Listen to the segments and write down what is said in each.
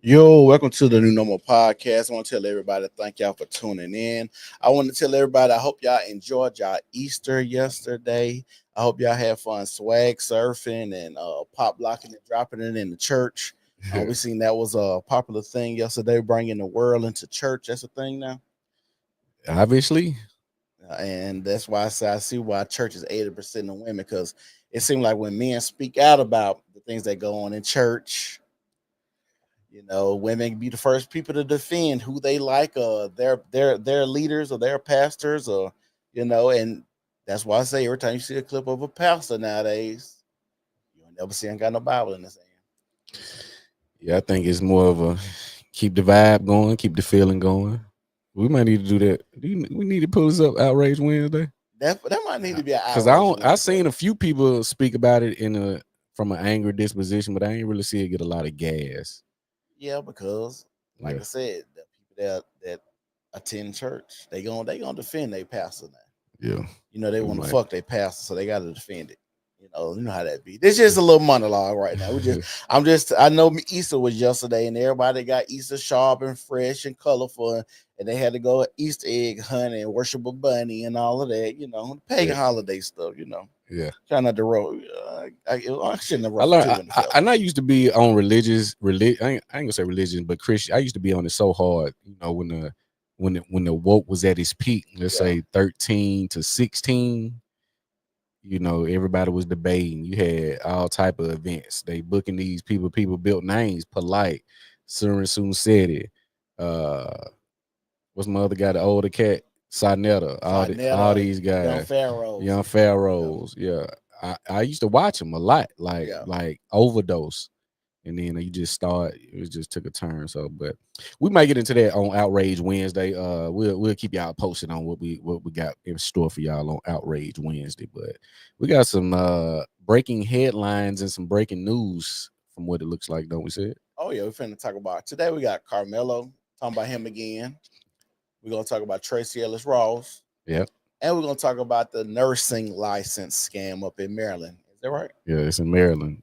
Yo, welcome to the New Normal Podcast. I want to tell everybody thank y'all for tuning in. I want to tell everybody I hope y'all enjoyed y'all Easter yesterday. I hope y'all had fun swag surfing and pop locking and dropping it in the church. We seen that was a popular thing yesterday, bringing the world into church. That's a thing now. Obviously. And that's why I see why church is 80% of women, because it seems like when men speak out about the things that go on in church, women be the first people to defend who they like, their leaders or their pastors, and that's why I say every time you see a clip of a pastor nowadays, you'll never see him got no Bible in his hand. Yeah, I think it's more of a keep the vibe going, keep the feeling going. We might need to do that. We need to pull this up Outrage Wednesday. That might need to be an because I seen a few people speak about it from an angry disposition, but I ain't really see it get a lot of gas. Yeah, because I said, the people that attend church, they gonna defend their pastor now. Yeah, they want to fuck their pastor, so they got to defend it. You know how that be. This just a little monologue right now. I know Easter was yesterday, and everybody got Easter sharp and fresh and colorful, and they had to go Easter egg hunting and worship a bunny and all of that. Pagan holiday stuff. Yeah, trying not to roll. I shouldn't have rolled. I used to be on religion. I ain't gonna say religion, but Christian. I used to be on it so hard. When the woke was at its peak, let's say 13 to 16. Everybody was debating. You had all type of events. They booking these people. People built names. Polite, Surin Soon said it. What's my other guy? The older cat, Sarnetta. All these guys. Young Pharaohs. Yeah. I used to watch them a lot. Like Overdose. And then it just took a turn. So, but we might get into that on Outrage Wednesday. We'll keep y'all posted on what we got in store for y'all on Outrage Wednesday. But we got some breaking headlines and some breaking news from what it looks like, don't we say it? Oh yeah, we're finna talk about today. We got Karmelo, talking about him again. We're gonna talk about Tracee Ellis Ross. Yep. And we're gonna talk about the nursing license scam up in Maryland. Is that right? Yeah, it's in Maryland.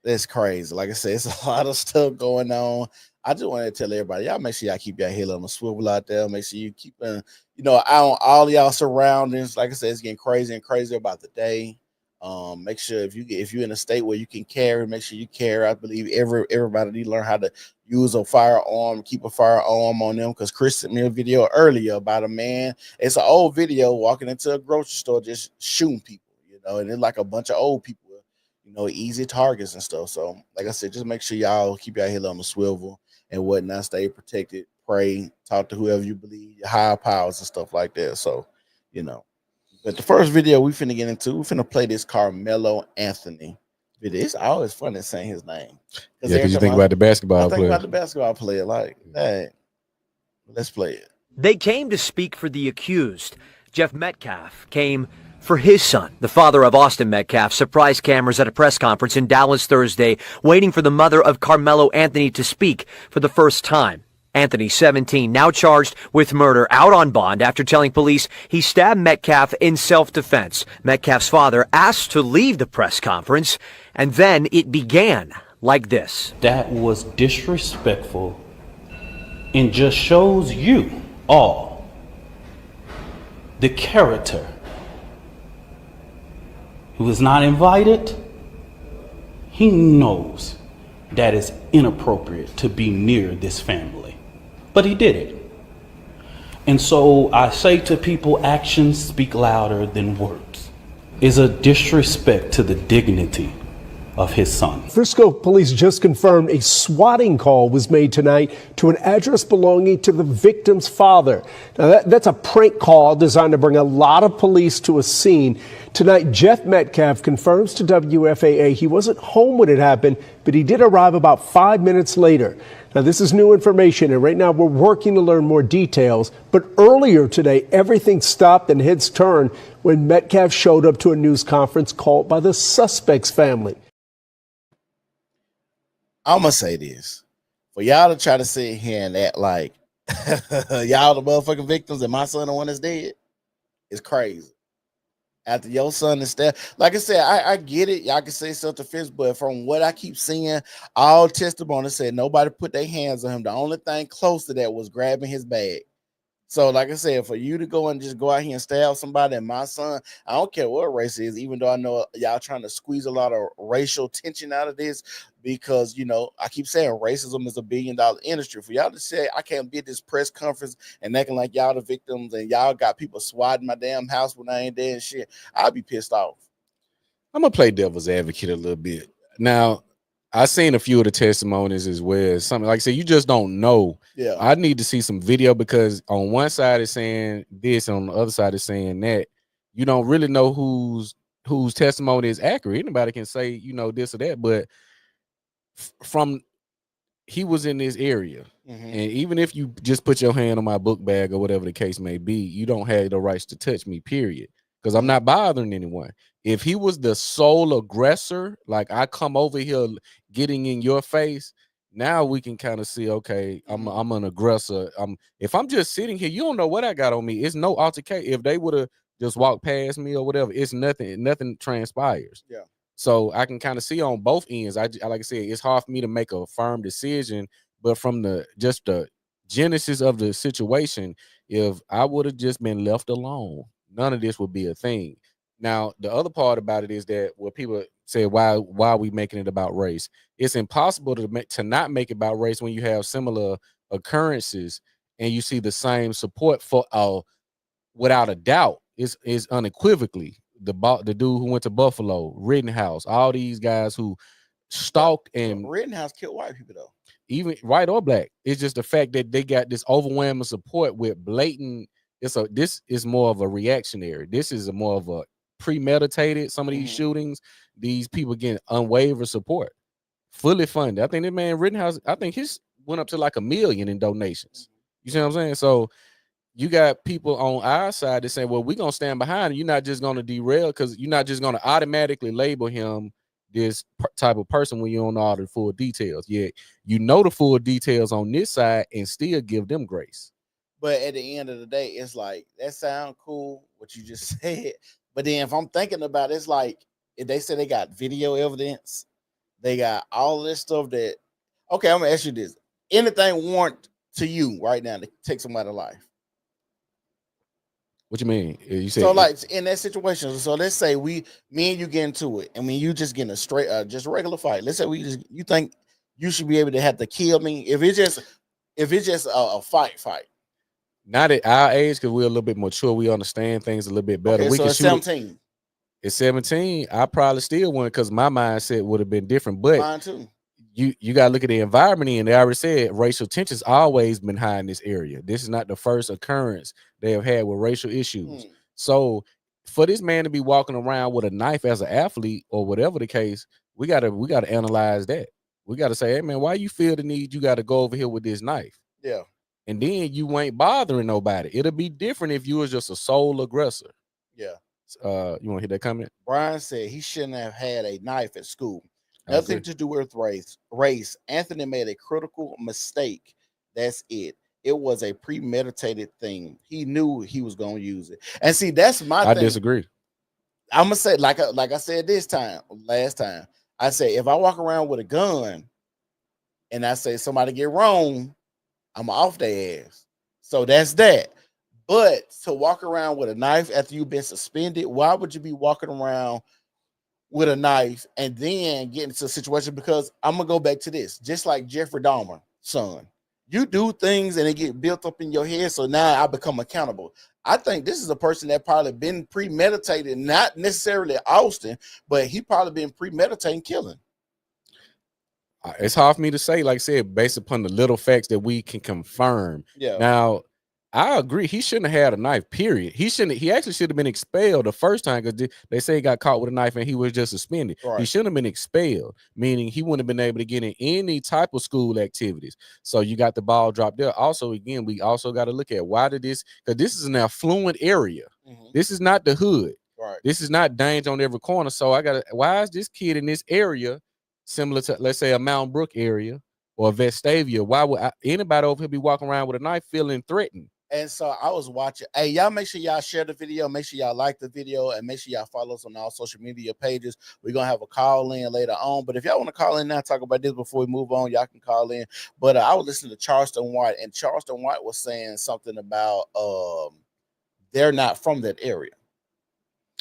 That's crazy. Like I said, it's a lot of stuff going on. I just want to tell everybody, y'all make sure y'all keep your head on the swivel out there. Make sure you keep, eye on all y'all surroundings. Like I said, it's getting crazy and crazy about the day. Make sure if you're in a state where you can carry, make sure you carry. I believe everybody need to learn how to use a firearm, keep a firearm on them. Because Chris sent me a video earlier about a man. It's an old video walking into a grocery store just shooting people, and it's like a bunch of old people. Easy targets and stuff. So, like I said, just make sure y'all keep your head on the swivel and whatnot. Stay protected. Pray. Talk to whoever you believe, your higher powers and stuff like that. So, But the first video we finna get into, we finna play this Karmelo Anthony video. It's always funny saying his name. Yeah, because you think about the basketball player. Think about the basketball player. Like, hey, let's play it. They came to speak for the accused. Jeff Metcalf came for his son. The father of Austin Metcalf surprised cameras at a press conference in Dallas Thursday, waiting for the mother of Karmelo Anthony to speak for the first time. Anthony, 17, now charged with murder, out on bond after telling police he stabbed Metcalf in self-defense. Metcalf's father asked to leave the press conference, and then it began like this. That was disrespectful and just shows you all the character. Who is not invited, he knows that it's inappropriate to be near this family. But he did it. And so I say to people, actions speak louder than words. Is a disrespect to the dignity of his son. Frisco police just confirmed a swatting call was made tonight to an address belonging to the victim's father. Now that's a prank call designed to bring a lot of police to a scene. Tonight, Jeff Metcalf confirms to WFAA he wasn't home when it happened, but he did arrive about 5 minutes later. Now, this is new information, and right now we're working to learn more details. But earlier today, everything stopped and heads turned when Metcalf showed up to a news conference called by the suspect's family. I'm going to say this. For y'all to try to sit here and act like y'all the motherfucking victims and my son the one that's dead is crazy. after your son is there. Like I said, I get it. Y'all can say self-defense, but from what I keep seeing, all testimonies said nobody put their hands on him. The only thing close to that was grabbing his bag. So, like I said, for you to go and just go out here and stab somebody, and my son, I don't care what race it is, even though I know y'all trying to squeeze a lot of racial tension out of this, because, you know, I keep saying racism is $1 billion industry. For y'all to say I can't be at this press conference and acting like y'all the victims and y'all got people swatting my damn house when I ain't there and shit, I'll be pissed off. I'm going to play devil's advocate a little bit. Now, I seen a few of the testimonies as well. Something like I said, you just don't know. Yeah, I need to see some video, because on one side is saying this, on the other side is saying that. You don't really know whose testimony is accurate. Anybody can say, you know, this or that, but from he was in this area, and even if you just put your hand on my book bag or whatever the case may be, you don't have the rights to touch me, period, because I'm not bothering anyone. If he was the sole aggressor, like I come over here getting in your face, now we can kind of see, okay, I'm an aggressor. If I'm just sitting here, you don't know what I got on me. It's no altercation. If they would have just walked past me or whatever, it's nothing transpires. Yeah. So I can kind of see on both ends. I like I said, it's hard for me to make a firm decision, but from the genesis of the situation, if I would have just been left alone, none of this would be a thing. Now, the other part about it is that what people say, why are we making it about race? It's impossible to not make it about race when you have similar occurrences and you see the same support for, without a doubt, is unequivocally the dude who went to Buffalo, Rittenhouse, all these guys who stalked and Rittenhouse killed white people though. Even white or black. It's just the fact that they got this overwhelming support with blatant. This is more of a reactionary. This is more of a premeditated. Some of these shootings, these people getting unwavering support, fully funded. I think that man Rittenhouse, I think his went up to like $1 million in donations. You see what I'm saying? So you got people on our side that say, well, we're going to stand behind it. You're not just going to derail, because you're not just going to automatically label him this type of person when you don't know all the full details. Yet you know the full details on this side and still give them grace. But at the end of the day, it's like, that sound cool, what you just said. But then if I'm thinking about it, it's like, if they say they got video evidence, they got all this stuff that, okay, I'm going to ask you this. Anything warrant to you right now to take somebody's life? What you mean? You say so, like in that situation. So let's say me and you get into it, and when you just getting a straight, just a regular fight. Let's say you think you should be able to have to kill me if it's just a fight. Not at our age, because we're a little bit mature. We understand things a little bit better. Okay, we so can at shoot 17. At 17, I probably still wouldn't, because my mindset would have been different. But mine too. You got to look at the environment, and they already said racial tensions always been high in this area. This is not the first occurrence they have had with racial issues. So for this man to be walking around with a knife as an athlete or whatever the case, we gotta analyze that. We gotta say, hey man, why you feel the need you got to go over here with this knife? Yeah. And then you ain't bothering nobody. It'll be different if you was just a sole aggressor. Yeah. You want to hear that comment? Brian said he shouldn't have had a knife at school. Nothing to do with race. Anthony made a critical mistake. That's it. It was a premeditated thing. He knew he was going to use it. And see, that's my thing. I disagree. I'm going to say, like I said last time, I say, if I walk around with a gun and I say somebody get wrong, I'm off their ass. So that's that. But to walk around with a knife after you've been suspended, why would you be walking around with a knife and then get into a situation? Because I'm going to go back to this. Just like Jeffrey Dahmer's son. You do things and it get built up in your head, so now I become accountable. I think this is a person that probably been premeditated, not necessarily Austin, but he probably been premeditating killing. It's hard for me to say, like I said, based upon the little facts that we can confirm. Yeah. Now, I agree. He shouldn't have had a knife, period. He actually should have been expelled the first time, because they say he got caught with a knife and he was just suspended. Right. He shouldn't have been expelled, meaning he wouldn't have been able to get in any type of school activities. So you got the ball dropped there. Also, again, we also got to look at why did this, because this is an affluent area. This is not the hood. Right. This is not danger on every corner. So why is this kid in this area similar to, let's say, a Mountain Brook area or Vestavia? Why would anybody over here be walking around with a knife feeling threatened? And so I was watching. Hey, y'all make sure y'all share the video. Make sure y'all like the video. And make sure y'all follow us on all social media pages. We're going to have a call in later on. But if y'all want to call in now, talk about this before we move on, y'all can call in. But I was listening to Charleston White. And Charleston White was saying something about they're not from that area.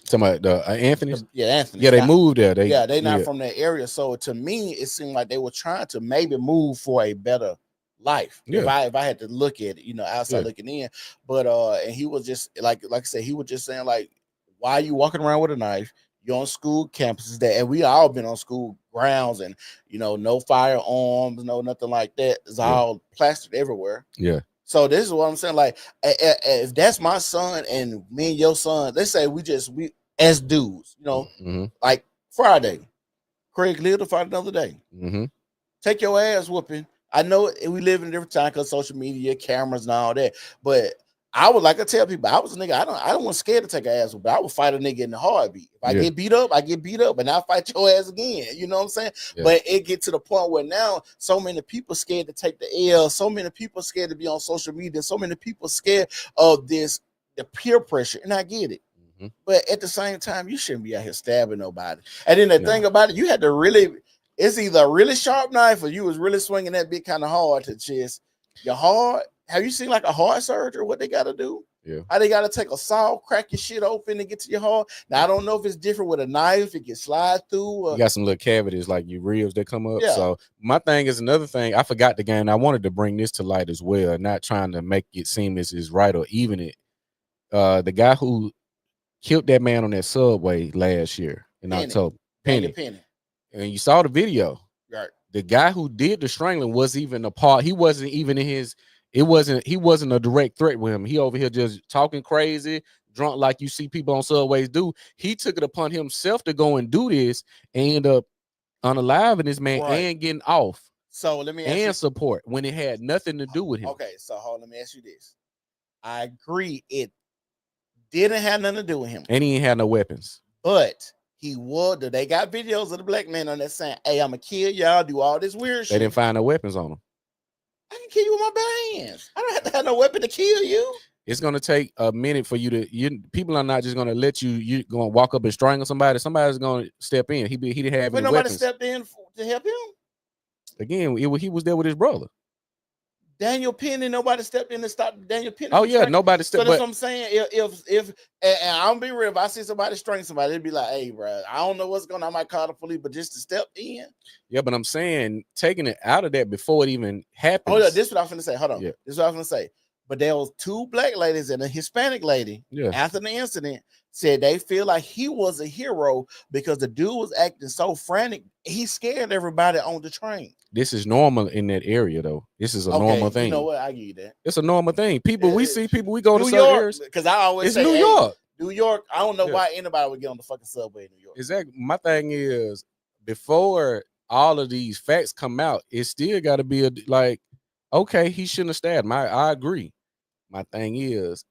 Talking about Anthony's? Yeah, Anthony. Yeah, they moved there. They're not from that area. So to me, it seemed like they were trying to maybe move for a better life. Yeah. If I had to look at it, outside looking in. But and he was just like I said, he was just saying, like, why are you walking around with a knife? You're on school campuses there, and we all been on school grounds, and no firearms, no nothing like that. It's all plastered everywhere. Yeah. So this is what I'm saying. Like, if that's my son and me and your son, let's say we as dudes, like Friday, Craig lived to fight another day. Mm-hmm. Take your ass whooping. I know we live in a different time because social media, cameras, and all that. But I would like to tell people, I was a nigga. I don't want scared to take an ass whooping. I would fight a nigga in the heartbeat. If I get beat up, I get beat up, and I'll fight your ass again. You know what I'm saying? Yeah. But it get to the point where now so many people scared to take the L. So many people scared to be on social media. So many people scared of the peer pressure, and I get it. Mm-hmm. But at the same time, you shouldn't be out here stabbing nobody. And then the thing about it, you had to really. It's either a really sharp knife or you was really swinging that bit kind of hard to chest. Your heart. Have you seen like a heart surgery? What they got to do? Yeah. How they got to take a saw, crack your shit open and get to your heart. Now I don't know if it's different with a knife. It can slide through. You got some little cavities like your ribs that come up. Yeah. So my thing is another thing. I forgot the game. I wanted to bring this to light as well. Not trying to make it seem as is right or even it. The guy who killed that man on that subway last year in October. Penny. And you saw the video. Right. The guy who did the strangling was even a part. He wasn't even in his. He wasn't a direct threat with him. He over here just talking crazy, drunk like you see people on subways do. He took it upon himself to go and do this and end up unaliving this man and getting off. So let me ask you, support when it had nothing to do with him. Okay, so let me ask you this. I agree, it didn't have nothing to do with him, and he ain't had no weapons, but. He would. They got videos of the black man on that saying, "Hey, I'm gonna kill y'all. Do all this weird shit." They didn't find no weapons on him. I can kill you with my bare hands. I don't have to have no weapon to kill you. It's gonna take a minute for you to. People are not just gonna let you. You gonna walk up and strangle somebody. Somebody's gonna step in. He didn't have any nobody weapons. Stepped in to help him. Again, he was there with his brother. Daniel Penny, nobody stepped in to stop Daniel Penny. Oh yeah, nobody stepped. So that's what I'm saying. If and I'm be real, if I see somebody strangle somebody, it'd be like, hey, bro, I don't know what's going on. I might call the police, but just to step in. Yeah, but I'm saying taking it out of that before it even happens. Oh yeah, this is what I'm gonna say. Hold on. Yeah. This is what I'm gonna say. But there was 2 black ladies and a Hispanic lady after the incident said they feel like he was a hero because the dude was acting so frantic. He scared everybody on the train. This is normal in that area, though. This is a normal thing. You know what? I give you that. It's a normal thing. People, we see people, we go New to York, certain areas. because I always say, New York. New York. I don't know why anybody would get on the fucking subway in New York. Exactly. My thing is, before all of these facts come out, it still got to be okay, he shouldn't have stabbed him. I agree. My thing is,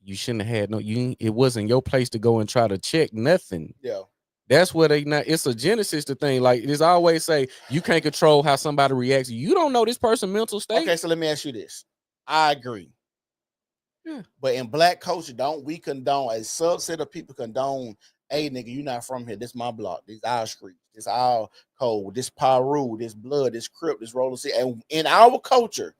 you shouldn't have had it wasn't your place to go and try to check nothing. Yeah. That's what it's a genesis to thing. Like it's always say, you can't control how somebody reacts. You don't know this person's mental state. Okay, so let me ask you this. I agree. Yeah. But in black culture, we condone, a subset of people condone, hey nigga, you not from here. This my block. This our street. This our code. This Paru. This blood. This Crip. This Roller City. And in our culture,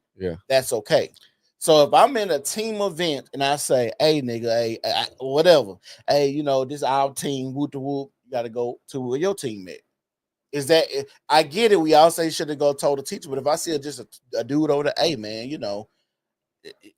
that's okay. So if I'm in a team event and I say, hey, nigga, hey, whatever, hey, this our team, whoop to whoop, you got to go to where your team at. Is that, I get it, we all say you should go told the teacher, but if I see just a dude over there, hey, man, you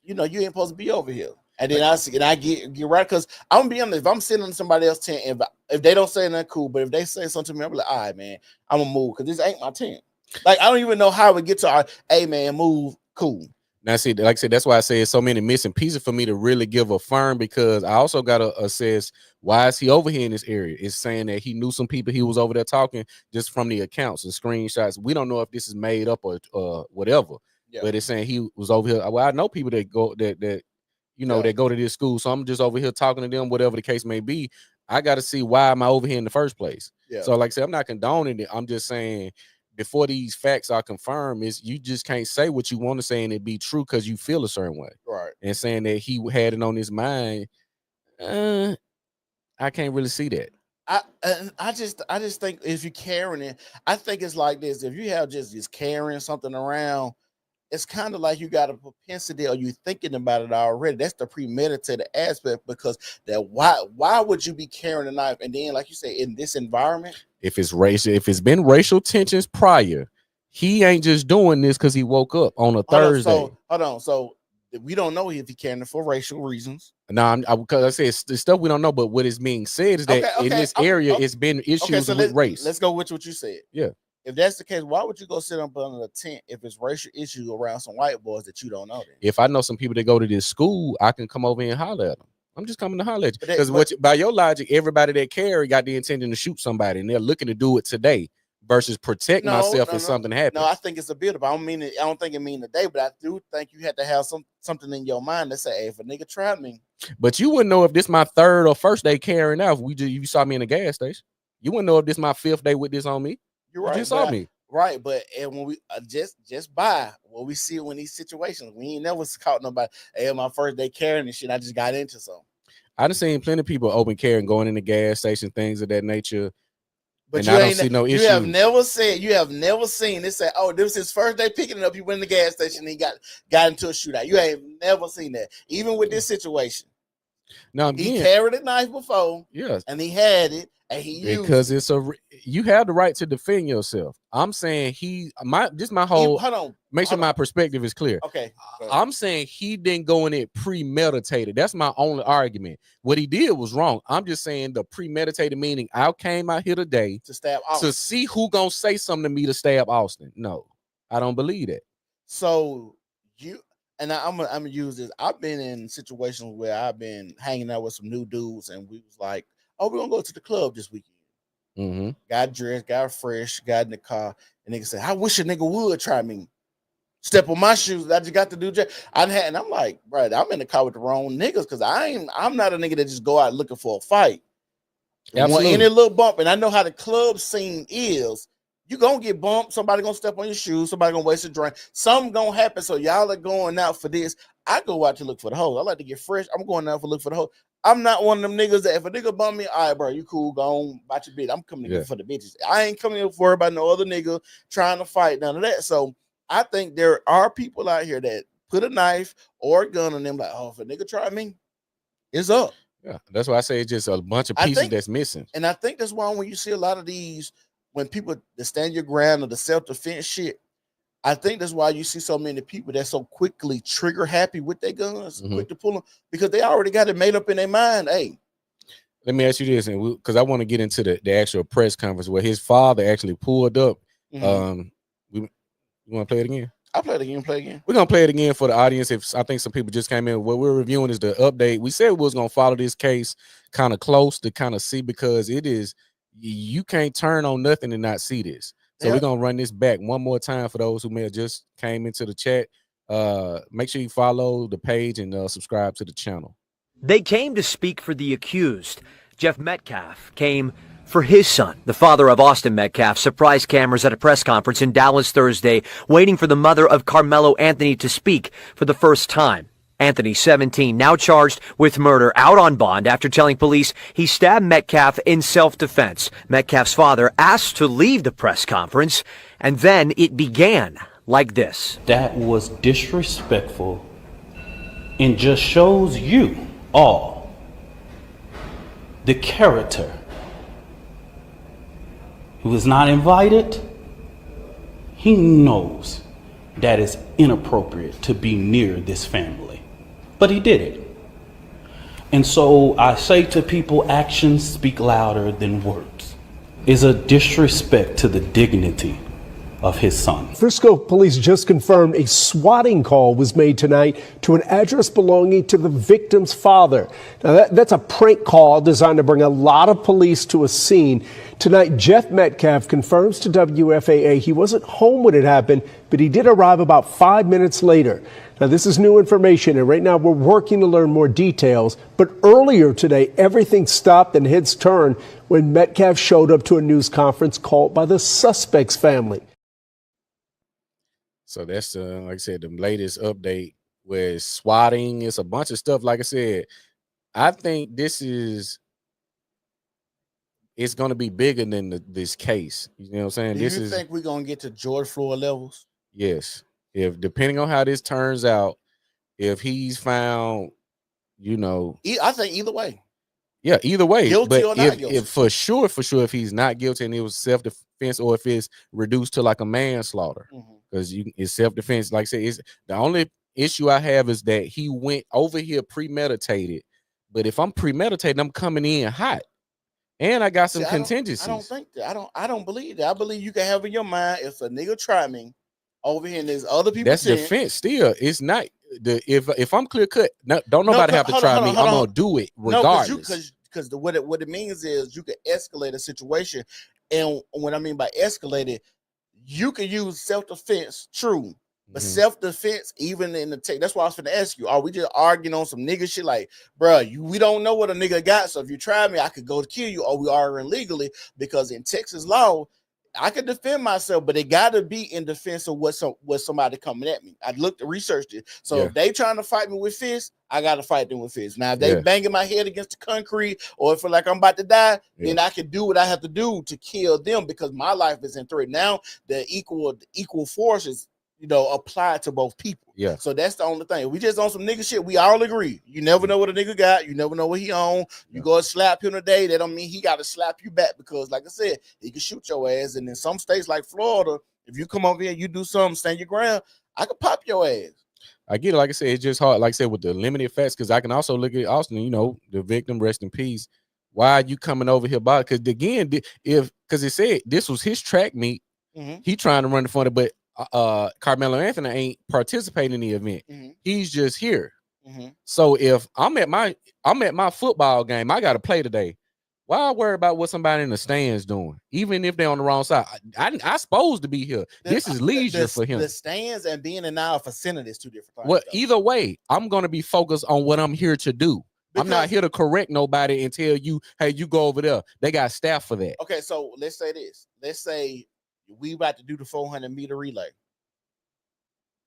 ain't supposed to be over here. And then I get right, because I'm going to be honest, if I'm sitting on somebody else's tent, and if they don't say nothing cool, but if they say something to me, I'm like, all right, man, I'm going to move, because this ain't my tent. Like, I don't even know how we get to our, hey, man, move, cool. Now, see, like I said, that's why I say it's so many missing pieces for me to really give a firm, because I also got to assess why is he over here in this area. It's saying that he knew some people he was over there talking just from the accounts and screenshots. We don't know if this is made up or whatever, but it's saying he was over here. Well, I know people that go that go to this school, so I'm just over here talking to them, whatever the case may be. I got to see why am I over here in the first place. Yeah. So, like I said, I'm not condoning it. I'm just saying before these facts are confirmed, is you just can't say what you want to say and it be true because you feel a certain way. Right. And saying that he had it on his mind, I can't really see that. I just think if you're carrying it, I think it's like this. If you have just carrying something around, it's kind of like you got a propensity or you thinking about it already. That's the premeditated aspect, because why would you be carrying a knife? And then, like you say, in this environment, if it's been racial tensions prior, he ain't just doing this because he woke up on a Thursday. Hold on. So we don't know if he carrying it for racial reasons. No, because I said it's stuff we don't know. But what is being said is that in this area, it's been issues with race. Let's go with what you said. Yeah. If that's the case, why would you go sit up under the tent if it's racial issues around some white boys that you don't know? Then? If I know some people that go to this school, I can come over and holler at them. I'm just coming to holler at you. Because by your logic, everybody that carry got the intention to shoot somebody, and they're looking to do it today versus protect myself if something happens. No, I think it's a bit of. I don't think it mean today, but I do think you had to have something in your mind that say, "Hey, if a nigga tried me." But you wouldn't know if this my third or first day carrying out. You saw me in the gas station. You wouldn't know if this my fifth day with this on me. You're right. You just saw me. Right, but when we just by what we see in these situations, we ain't never caught nobody. Hey, my first day carrying and shit, I just got into something. I done seen plenty of people open carry and going in the gas station, things of that nature. But and you I don't see no issue. You have never seen this. Say, oh, this was his first day picking it up. He went in the gas station and he got into a shootout. You ain't never seen that, even with this situation. Now he carried a knife before, yes, and he had it. And he because it's you have the right to defend yourself. I'm saying my whole make sure my perspective is clear. Okay. I'm saying he didn't go in it premeditated. That's my only argument. What he did was wrong. I'm just saying the premeditated meaning I came out here today to stab Austin. To see who gonna say something to me to stab Austin. No, I don't believe that. So I'm gonna use this. I've been in situations where I've been hanging out with some new dudes, and we was like, oh, we're gonna go to the club this weekend. Mm-hmm. Got dressed, got fresh, got in the car, and nigga said, I wish a nigga would try me. Step on my shoes. I just got to do and I'm like, bro, I'm in the car with the wrong niggas, because I'm not a nigga that just go out looking for a fight. Absolutely. Any little bump, and I know how the club scene is. You gonna get bumped, somebody gonna step on your shoes, somebody gonna waste a drink, something gonna happen. So y'all are going out for this. I go out to look for the hoes. I like to get fresh. I'm going out to look for the hoes. I'm not one of them niggas that if a nigga bum me, all right, bro, you cool, go on, about your bitch. I'm coming here for the bitches. I ain't coming here for about no other nigga trying to fight, none of that. So I think there are people out here that put a knife or a gun on them, like, oh, if a nigga try me, it's up. Yeah, that's why I say it's just a bunch of pieces that's missing. And I think that's why when you see a lot of these, when people that stand your ground or the self-defense shit, I think that's why you see so many people that so quickly trigger happy with their guns, quick to pull them, because they already got it made up in their mind. Hey, let me ask you this, and because I want to get into the actual press conference where his father actually pulled up. You want to play it again? I'll play it again. Play again. We're gonna play it again for the audience. If I think some people just came in, what we're reviewing is the update. We said we was gonna follow this case kind of close to kind of see, because it is, you can't turn on nothing and not see this. So we're gonna run this back one more time for those who may have just came into the chat. Make sure you follow the page and subscribe to the channel. They came to speak for the accused. Jeff Metcalf came for his son. The father of Austin Metcalf surprised cameras at a press conference in Dallas Thursday, waiting for the mother of Karmelo Anthony to speak for the first time. Anthony, 17, now charged with murder, out on bond after telling police he stabbed Metcalf in self-defense. Metcalf's father asked to leave the press conference, and then it began like this. That was disrespectful and just shows you all the character. Who is not invited, he knows that it's inappropriate to be near this family. But he did it. And so I say to people, actions speak louder than words. Is a disrespect to the dignity of his son. Frisco police just confirmed a swatting call was made tonight to an address belonging to the victim's father. Now that's a prank call designed to bring a lot of police to a scene. Tonight, Jeff Metcalf confirms to WFAA he wasn't home when it happened, but he did arrive about 5 minutes later. Now, this is new information, and right now we're working to learn more details. But earlier today, everything stopped and heads turned when Metcalf showed up to a news conference called by the suspect's family. So that's like I said, the latest update with swatting. It's a bunch of stuff. Like I said, I think it's going to be bigger than this case. You know what I'm saying? Do you think we're going to get to George Floyd levels? Yes. If depending on how this turns out, if he's found, I think either way. Yeah, either way. Guilty or not guilty. If for sure, if he's not guilty and it was self-defense, or if it's reduced to like a manslaughter, because it's self-defense. Like I said, it's the only issue I have is that he went over here premeditated. But if I'm premeditated, I'm coming in hot, and I got some contingencies. I don't think that. I don't believe that. I believe you can have in your mind, if a nigga try me over here and there's other people. That's defense. Still, it's not if I'm clear cut. Don't nobody have to try me. I'm gonna do it regardless. Because what it means is you can escalate a situation, and what I mean by escalated, you can use self-defense, true, but self-defense even in the take. That's why I was finna ask you: are we just arguing on some nigga shit? Like, bro, we don't know what a nigga got, so if you try me, I could go to kill you, or we arguing legally, because in Texas law, I could defend myself, but it got to be in defense of what somebody coming at me. I researched it. So if they trying to fight me with fists, I got to fight them with fists. Now, if they banging my head against the concrete, or if like I'm about to die, then I can do what I have to do to kill them, because my life is in threat. Now, the equal force is, applied to both people. Yeah. So that's the only thing. We just on some nigga shit. We all agree. You never know what a nigga got. You never know what he on. You go and slap him today, that don't mean he got to slap you back, because like I said, he can shoot your ass. And in some states like Florida, if you come over here and you do something, stand your ground, I could pop your ass. I get it. Like I said, it's just hard. Like I said, with the limited facts, because I can also look at Austin, the victim, rest in peace. Why are you coming over here? Because again, because it said this was his track meet. He trying to run the front, but Karmelo Anthony ain't participating in the event. He's just here. So if I'm at my football game, I got to play today. Why I worry about what somebody in the stands doing, even if they're on the wrong side? I supposed to be here. This is leisure for him. The stands and being in our vicinity is two different things. Well, either way, I'm gonna be focused on what I'm here to do. I'm not here to correct nobody and tell you, hey, you go over there. They got staff for that. Okay, so let's say this. Let's say we about to do the 400-meter relay.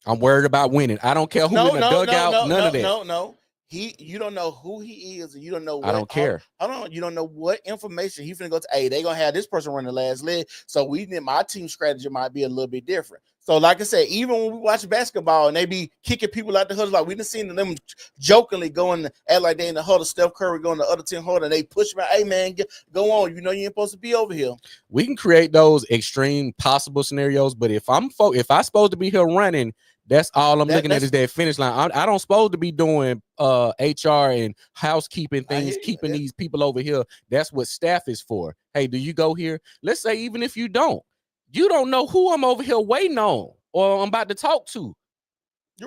I'm worried about winning. I don't care who in the dugout. None of that. No. You don't know who he is, and you don't know. I don't care. Hold on. You don't know what information he's gonna go to. Hey, they gonna have this person run the last leg. So my team strategy might be a little bit different. So, like I said, even when we watch basketball and they be kicking people out the huddle, like we done seen them jokingly going act like they in the huddle. Steph Curry going to the other team huddle, and they push me. Hey man, go on. You ain't supposed to be over here. We can create those extreme possible scenarios, but if I'm supposed to be here running, that's all I'm looking at is that finish line. I don't supposed to be doing HR and housekeeping things, keeping these people over here. That's what staff is for. Hey, do you go here? Let's say even if you don't know who I'm over here waiting on or I'm about to talk to.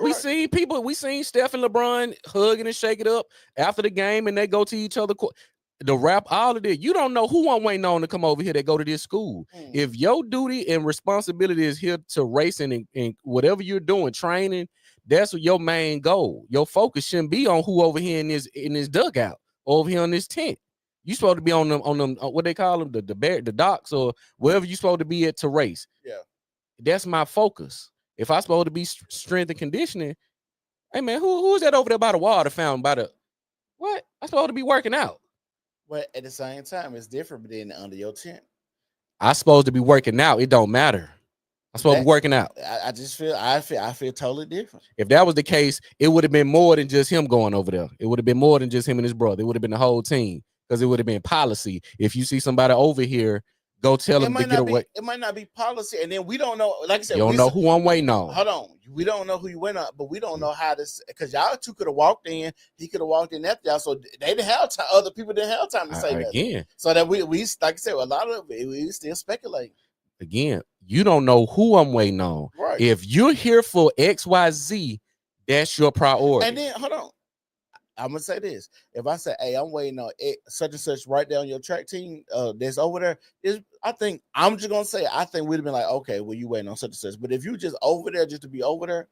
We seen Steph and LeBron hugging and shake it up after the game, and they go to each other. The rap, all of that. You don't know who I'm waiting on to come over here that go to this school. If your duty and responsibility is here to racing and whatever you're doing, training, that's your main goal. Your focus shouldn't be on who over here in this dugout, over here in this tent. You supposed to be on them what they call them, the docks or wherever you supposed to be at to race. Yeah, that's my focus. If I supposed to be strength and conditioning, hey man, who is that over there by the water fountain? What? I supposed to be working out. But at the same time, it's different than under your tent. I supposed to be working out. It don't matter. I'm supposed to be working out. I feel totally different. If that was the case, it would have been more than just him going over there. It would have been more than just him and his brother. It would have been the whole team, because it would have been policy. If you see somebody over here, go tell them to get away. It might not be policy, and then we don't know. Like I said, you don't know who I'm waiting on. Hold on, we don't know who you went on, but we don't know how this, because y'all two could have walked in. He could have walked in after y'all, so they didn't have time. Other people didn't have time to say that again. So that we like I said, a lot of it we still speculate. Again, you don't know who I'm waiting on. Right. If you're here for XYZ, that's your priority. And then hold on. I'm gonna say this. If I say, hey, I'm waiting on such and such right down your track team that's over there, I think we'd have been like, okay, well, you waiting on such and such. But if you just over there just to be over there,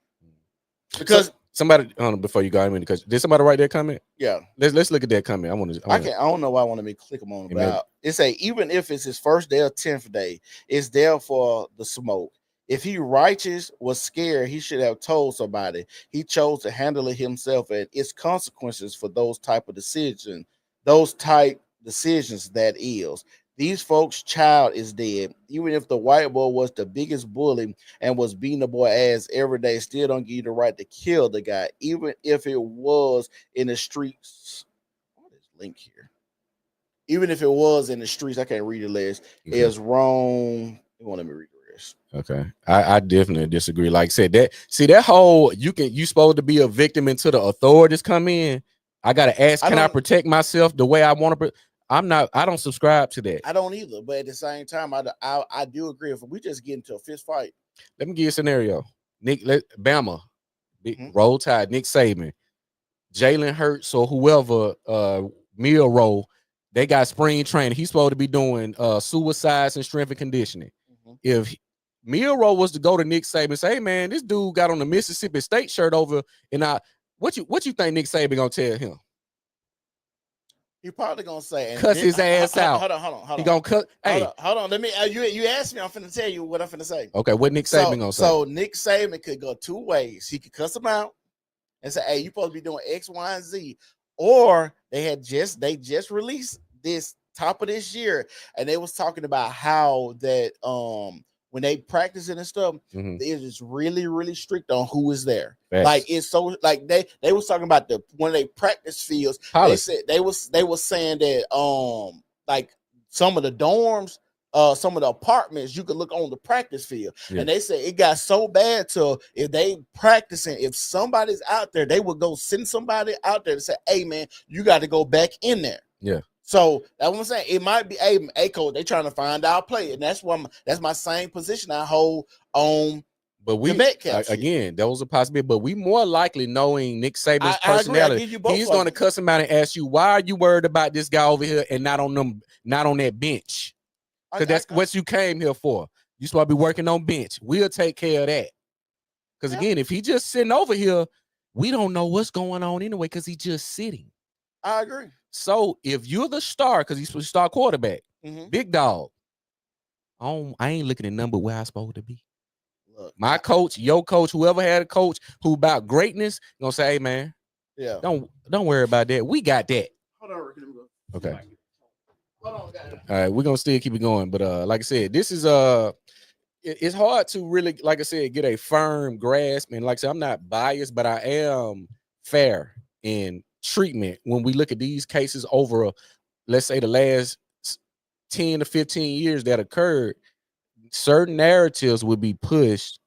because somebody before you go, because did somebody write that comment? Yeah. Let's look at that comment. I don't know why I want to click them on about. It say even if it's his first day or 10th day, it's there for the smoke. If he righteous was scared, he should have told somebody. He chose to handle it himself, and its consequences for those type decisions that is. These folks' child is dead. Even if the white boy was the biggest bully and was beating the boy ass every day, still don't give you the right to kill the guy, even if it was in the streets. What is link here? Even if it was in the streets, I can't read the list. Okay. It's wrong. Let me read the rest. Okay, I definitely disagree. Like I said, that whole you supposed to be a victim until the authorities come in. I gotta ask, can I protect myself the way I want to? I don't subscribe to that. I don't either. But at the same time, I do agree. If we just get into a fist fight, let me give you a scenario. Bama, Roll Tide, Nick Saban, Jalen Hurts, or whoever, Milroe, they got spring training. He's supposed to be doing suicides and strength and conditioning. If Milroe was to go to Nick Saban and say, hey man, this dude got on the Mississippi State shirt over, and what you think Nick Saban gonna tell him? He probably gonna say, cuss his ass out. Hold on. He gonna cut. Hey, hold on. Let me. You asked me. I'm finna tell you what I'm finna say. Okay, what Nick Saban gonna say? So Nick Saban could go two ways. He could cuss him out and say, "Hey, you supposed to be doing X, Y, and Z," or they just released this top of this year, and they was talking about how that when they practicing and stuff, it is really, really strict on who is there. Yes. Like it's so like they was talking about when they practice fields. They said they was saying that like some of the dorms, some of the apartments, you could look on the practice field, and they said it got so bad to if they practicing, if somebody's out there, they would go send somebody out there to say, "Hey man, you got to go back in there." Yeah. So that's what I'm saying. It might be a coach. They trying to find our play, and that's my same position I hold on. But again, that was a possibility. But we more likely knowing Nick Saban's personality, he's going to cuss him out and ask you, why are you worried about this guy over here and not on that bench? Because that's what you came here for. You supposed to be working on bench. We'll take care of that. Because again, if he just sitting over here, we don't know what's going on anyway. Because he's just sitting. I agree. So if you're the star, because he's the star quarterback, big dog, I ain't looking at number where I'm supposed to be. Look, my coach, your coach, whoever had a coach who about greatness, gonna say, hey man, don't worry about that. We got that. Hold on, Ricky, let me go. Okay. Hold on, guys. All right, we're gonna still keep it going. But like I said, this is it's hard to really, like I said, get a firm grasp. And like I said, I'm not biased, but I am fair in treatment when we look at these cases over let's say the last 10 to 15 years that occurred. Certain narratives would be pushed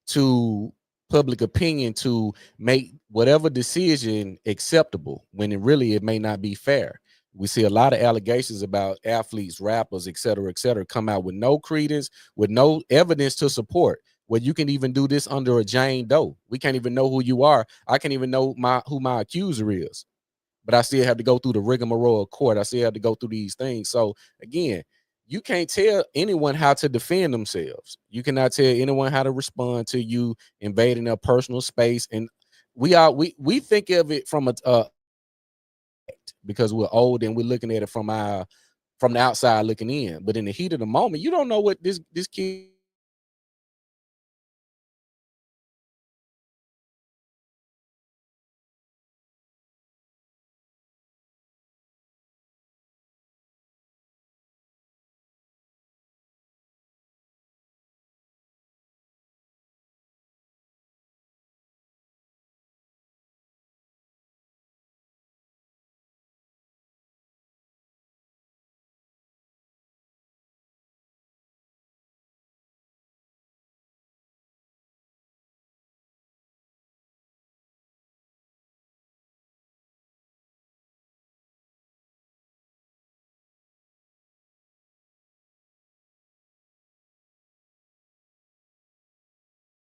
to public opinion to make whatever decision acceptable when it may not be fair. We see a lot of allegations about athletes, rappers, et cetera, come out with no credence, with no evidence to support. Well, you can even do this under a Jane Doe. We can't even know who you are. I can't even know who my accuser is. But I still have to go through the rigmarole of court. I still have to go through these things. So again, you can't tell anyone how to defend themselves. You cannot tell anyone how to respond to you invading their personal space. And we think of it from because we're old and we're looking at it from the outside looking in. But in the heat of the moment, you don't know what this kid.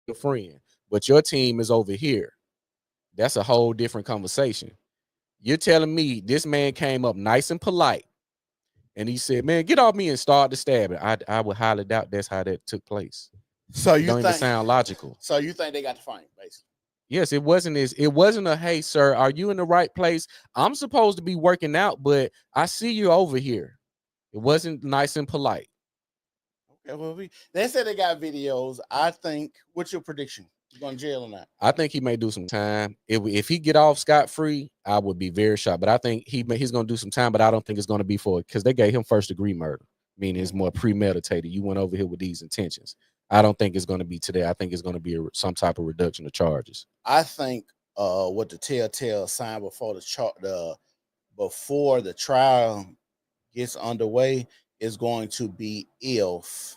Your friend, but your team is over here. That's a whole different conversation. You're telling me this man came up nice and polite and he said, man, get off me and start the stabbing. I would highly doubt that's how that took place. So you don't even sound logical. So you think they got to fight, basically? Yes, it wasn't a hey sir, are you in the right place? I'm supposed to be working out, but I see you over here. It wasn't nice and polite. Okay, well, they said they got videos. I think. What's your prediction? You going to jail or not? I think he may do some time. If he get off scot-free, I would be very shocked. But I think he's going to do some time. But I don't think it's going to be for it because they gave him first-degree murder, meaning it's more premeditated. You went over here with these intentions. I don't think it's going to be today. I think it's going to be some type of reduction of charges. I think what the telltale sign before the trial gets underway is going to be if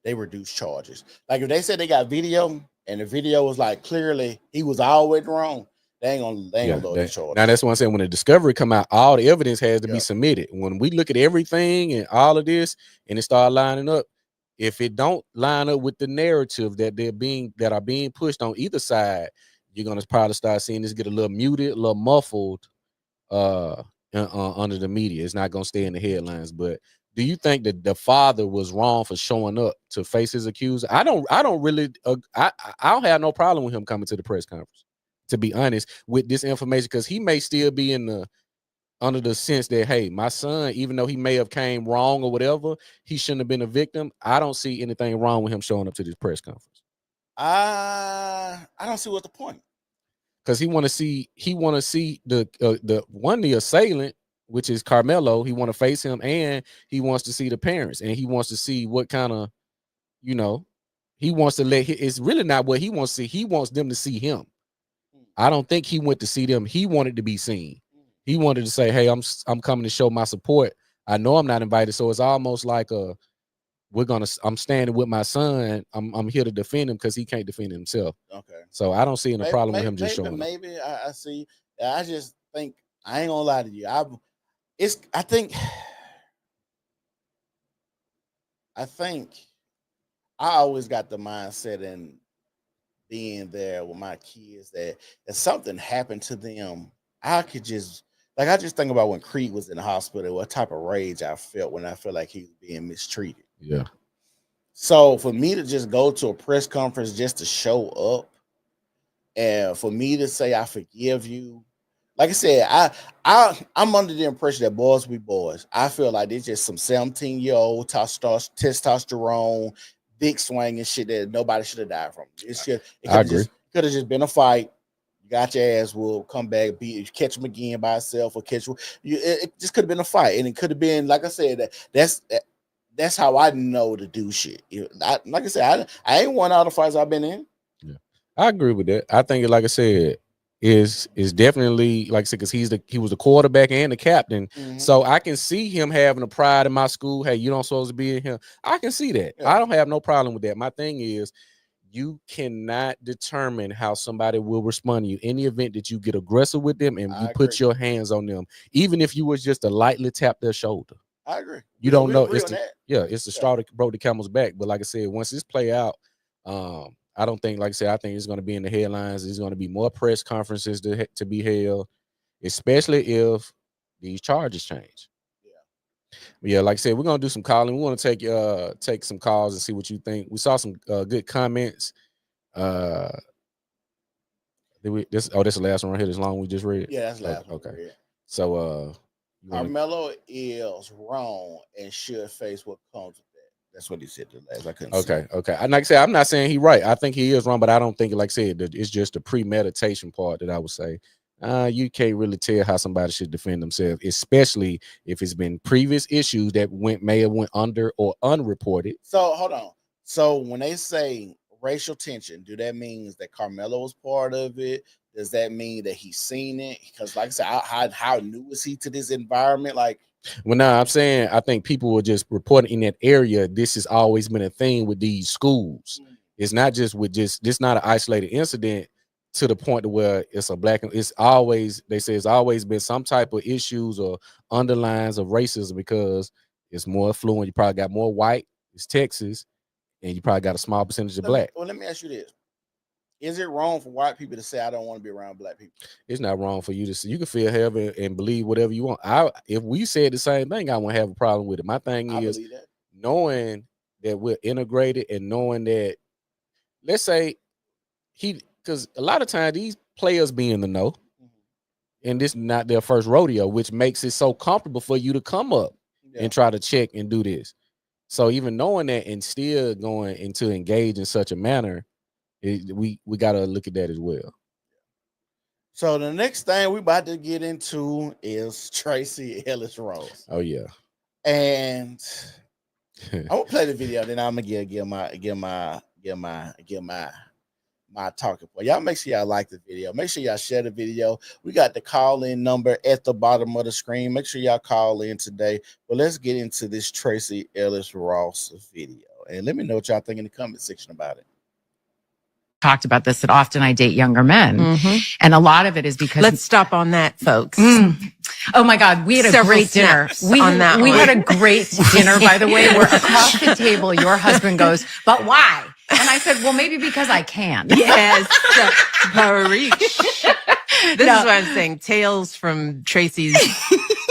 they reduce charges. Like if they said they got video and the video was like clearly he was always wrong, they ain't gonna load the charges. Now that's what I'm saying. When the discovery come out, all the evidence has to be submitted. When we look at everything and all of this and it start lining up, if it don't line up with the narrative that are being pushed on either side, you're gonna probably start seeing this get a little muted, a little muffled under the media. It's not gonna stay in the headlines. But do you think that the father was wrong for showing up to face his accuser? I don't have no problem with him coming to the press conference, to be honest, with this information, because he may still be under the sense that, hey, my son, even though he may have came wrong or whatever, he shouldn't have been a victim. I don't see anything wrong with him showing up to this press conference. I don't see what the point. Because he want to see the assailant, which is Karmelo. He want to face him, and he wants to see the parents, and he wants to see what kind of, he wants to it's really not what he wants to see. He wants them to see him. I don't think he went to see them. He wanted to be seen. He wanted to say, hey, I'm coming to show my support. I know I'm not invited. So it's almost like I'm standing with my son. I'm here to defend him because he can't defend himself. Okay. So I don't see any problem with him just showing up. Maybe I see. I just think, I ain't gonna lie to you. I think I always got the mindset in being there with my kids that if something happened to them, I just think about when Creed was in the hospital, what type of rage I felt when I felt like he was being mistreated. Yeah. So for me to just go to a press conference just to show up, and for me to say I forgive you, like I said, I'm under the impression that boys be boys. I feel like they're just some 17-year-old testosterone, big swinging shit that nobody should have died from. I agree. Could have just been a fight. You got your ass whooped, come back, catch him again by itself, or catch you. It just could have been a fight, and it could have been, like I said, that's how I know to do shit. Like I said, I ain't won all the fights I've been in. Yeah, I agree with that. I think, like I said, is definitely, like I said, because he was the quarterback and the captain. Mm-hmm. So I can see him having a pride in my school. Hey, you don't supposed to be in here. I can see that. Yeah. I don't have no problem with that. My thing is, you cannot determine how somebody will respond to you in the event that you get aggressive with them and you put your hands on them, even if you was just to lightly tap their shoulder. I agree. You don't know. It's the straw that broke the camel's back. But like I said, once this play out, I don't think, like I said, I think it's going to be in the headlines. There's going to be more press conferences to be held, especially if these charges change. Yeah, like I said, we're gonna do some calling. We want to take some calls and see what you think. We saw some good comments. This is the last one right here. This long we just read. Yeah, that's the last one. Okay. So Karmelo is wrong and should face what comes with that. That's what he said to last. I couldn't. Okay. And like I said, I'm not saying he's right. I think he is wrong, but I don't think, like I said, it's just the premeditation part that I would say. You can't really tell how somebody should defend themselves, especially if it's been previous issues that may have went under or unreported. So hold on. So when they say racial tension, do that mean that Karmelo was part of it? Does that mean that he's seen it? Because like I said, how new is he to this environment? Like, well, no, I'm saying I think people were just reporting in that area. This has always been a thing with these schools. Mm-hmm. It's not just this not an isolated incident. To the point to where it's they say it's always been some type of issues or underlines of racism because it's more affluent. You probably got more white. It's Texas, and you probably got a small percentage of black. Well, let me ask you this: is it wrong for white people to say I don't want to be around black people? It's not wrong for you to say. You can feel heaven and believe whatever you want. If we said the same thing, I wouldn't have a problem with it. My thing is knowing that we're integrated and knowing that, let's say because a lot of times these players be in the know, and this is not their first rodeo, which makes it so comfortable for you to come up and try to check and do this. So even knowing that and still going into engage in such a manner, we got to look at that as well. So the next thing we about to get into is Tracee Ellis Ross. Oh yeah. And I'm gonna play the video, then I'm gonna give my talking point. Y'all make sure y'all like the video. Make sure y'all share the video. We got the call-in number at the bottom of the screen. Make sure y'all call in today. But let's get into this Tracee Ellis Ross video. And let me know what y'all think in the comment section about it. Talked about this, that often I date younger men. And a lot of it is because... Let's stop on that, folks. Oh my God, we had a great dinner. We had a great dinner, by the way, where across the table, your husband goes, but why? And I said, well, maybe because I can. Yes. This is what I'm saying. Tales from Tracee's.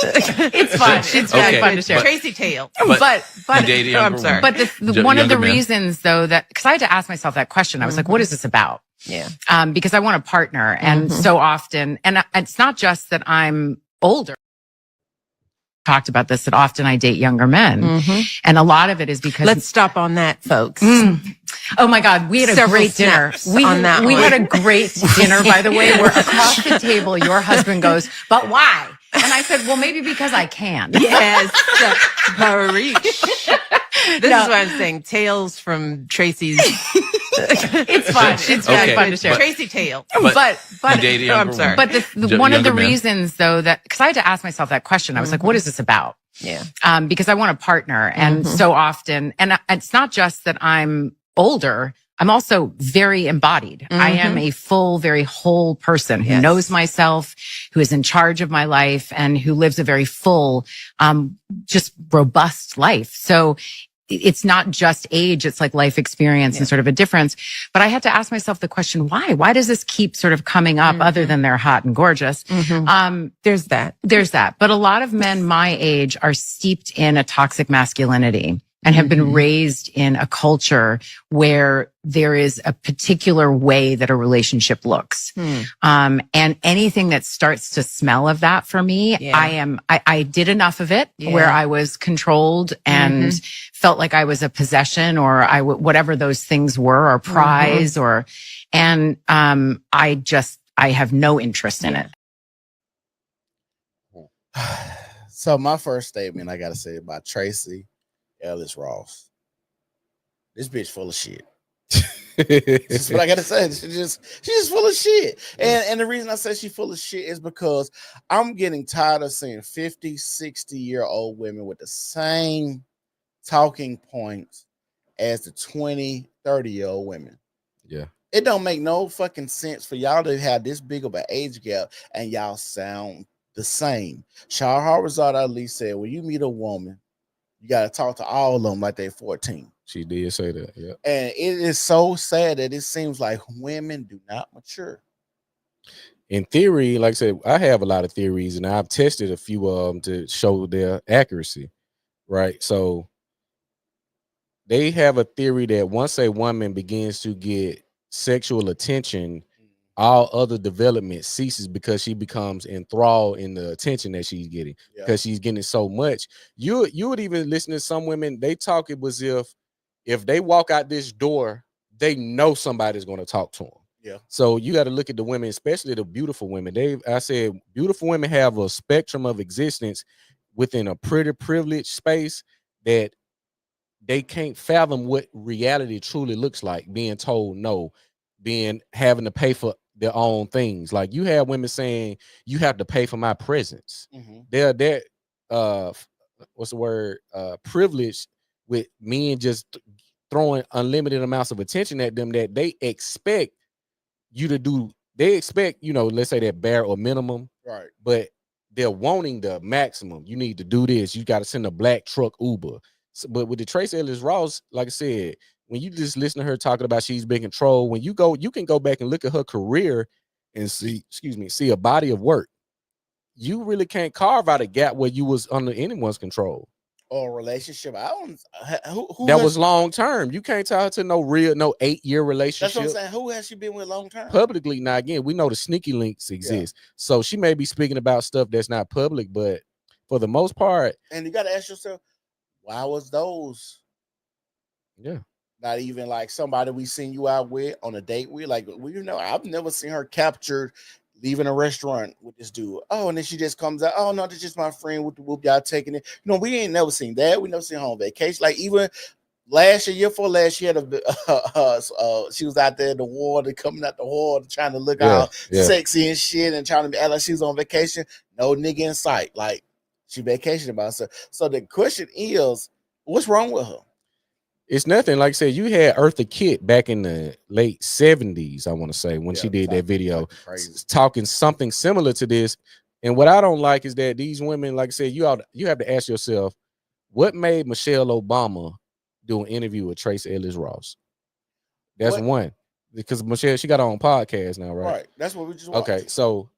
It's fun. It's very fun to share. Tracee tale. But I'm sorry. But one of the reasons, though, that because I had to ask myself that question, I was like, what is this about? Yeah. Because I want a partner, and so often, and it's not just that I'm older. Talked about this, that often I date younger men, and a lot of it is because... Let's stop on that, folks. Oh my God, we had a great dinner. We had a great dinner, by the way, where across the table, your husband goes, but why? And I said, well, maybe because I can. Yes. This is what I'm saying. Tales from Tracee's. It's fun. It's very fun to share. Tracee tale. But I'm sorry. But one of the reasons, though, that because I had to ask myself that question, I was like, what is this about? Yeah. Because I want a partner, and so often, and it's not just that I'm older. I'm also very embodied. I am a full, very whole person who knows myself, who is in charge of my life, and who lives a very full, just robust life. So it's not just age, it's like life experience and sort of a difference. But I had to ask myself the question, why? Why does this keep sort of coming up other than they're hot and gorgeous? There's that. But a lot of men my age are steeped in a toxic masculinity and have been raised in a culture where there is a particular way that a relationship looks. And anything that starts to smell of that for me, I did enough of it where I was controlled and felt like I was a possession, or whatever those things were, or prize, and I have no interest in it. So my first statement I gotta say about Tracee Ellis Ross, this bitch full of shit. That's what I gotta say. She's just full of shit. And the reason I say she's full of shit is because I'm getting tired of seeing 50, 60-year-old women with the same talking points as the 20, 30-year-old women. Yeah. It don't make no fucking sense for y'all to have this big of an age gap and y'all sound the same. Shahrazad Ali said, when you meet a woman, you got to talk to all of them like they're 14. She did say that, yeah. And it is so sad that it seems like women do not mature. In theory, like I said, I have a lot of theories, and I've tested a few of them to show their accuracy, right? So they have a theory that once a woman begins to get sexual attention, all other development ceases because she becomes enthralled in the attention that she's getting, because she's getting so much. You would even listen to some women, they talk it was if they walk out this door, they know somebody's going to talk to them. Yeah. So you got to look at the women, especially the beautiful women. I said beautiful women have a spectrum of existence within a pretty privileged space that they can't fathom what reality truly looks like, being told no, having to pay for their own things. Like you have women saying you have to pay for my presence. They're what's the word, privileged with men just throwing unlimited amounts of attention at them that they expect you to do. They expect, let's say that bare or minimum, right? But they're wanting the maximum. You need to do this. You got to send a black truck Uber. So, but with the Tracee Ellis Ross, like I said, when you just listen to her talking about she's been controlled, when you can go back and look at her career and see a body of work. You really can't carve out a gap where you was under anyone's control. Or relationship. I don't. Who that was long term. You can't tell her to no 8-year relationship. That's what I'm saying. Who has she been with long term? Publicly. Now again, we know the sneaky links exist. So she may be speaking about stuff that's not public, but for the most part. And you got to ask yourself, why was those Yeah. Not even like somebody we seen you out with on a date with. Like, I've never seen her captured leaving a restaurant with this dude. Oh, and then she just comes out. Oh no, that's just my friend with the whoop. Y'all taking it. We ain't never seen that. We never seen her on vacation. Like even last year before last, she had she was out there in the water, coming out the water, trying to look all sexy and shit, and trying to act like she was on vacation. No nigga in sight. Like she vacationed by herself. So the question is, what's wrong with her? It's nothing. Like I said, you had Eartha Kitt back in the late 70s, I want to say, when she did that video, talking something similar to this. And what I don't like is that these women, like I said, you have to ask yourself, what made Michelle Obama do an interview with Tracee Ellis Ross? That's one. Because Michelle, she got her own podcast now, right? Right. That's what we just watched. Okay, so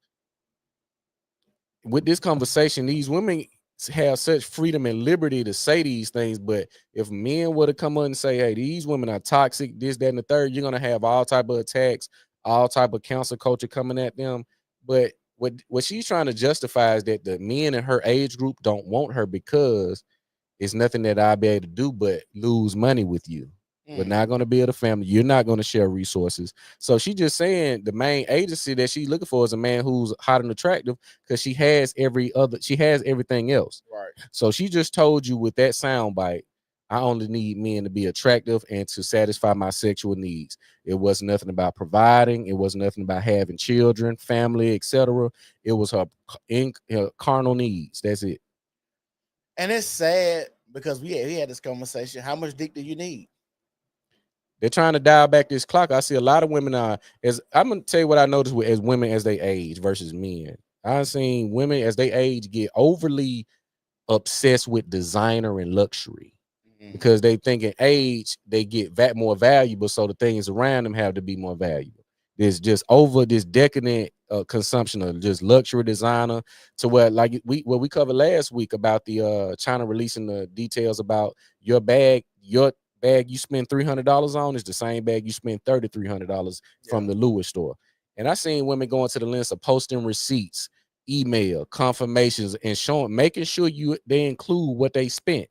with this conversation, these women have such freedom and liberty to say these things, but if men were to come up and say, hey, these women are toxic, this, that, and the third, you're going to have all type of attacks, all type of cancel culture coming at them. But what she's trying to justify is that the men in her age group don't want her because it's nothing that I'll be able to do but lose money with you. We're not going to build a family. You're not going to share resources. So she's just saying the main agency that she's looking for is a man who's hot and attractive because she has everything else. Right. So she just told you with that soundbite, I only need men to be attractive and to satisfy my sexual needs. It was nothing about providing. It was nothing about having children, family, etc. It was her carnal needs. That's it. And it's sad because we had this conversation. How much dick do you need? They're trying to dial back this clock. I see a lot of women I'm gonna tell you what I noticed as women as they age versus men. I've seen women as they age get overly obsessed with designer and luxury because they think in age they get more valuable, so the things around them have to be more valuable. There's just over this decadent consumption of just luxury designer to where like we covered last week about the China releasing the details about your bag you spend $300 on is the same bag you spend $3,300 from the Louis store. And I seen women going to the lengths of posting receipts, email confirmations, and making sure they include what they spent,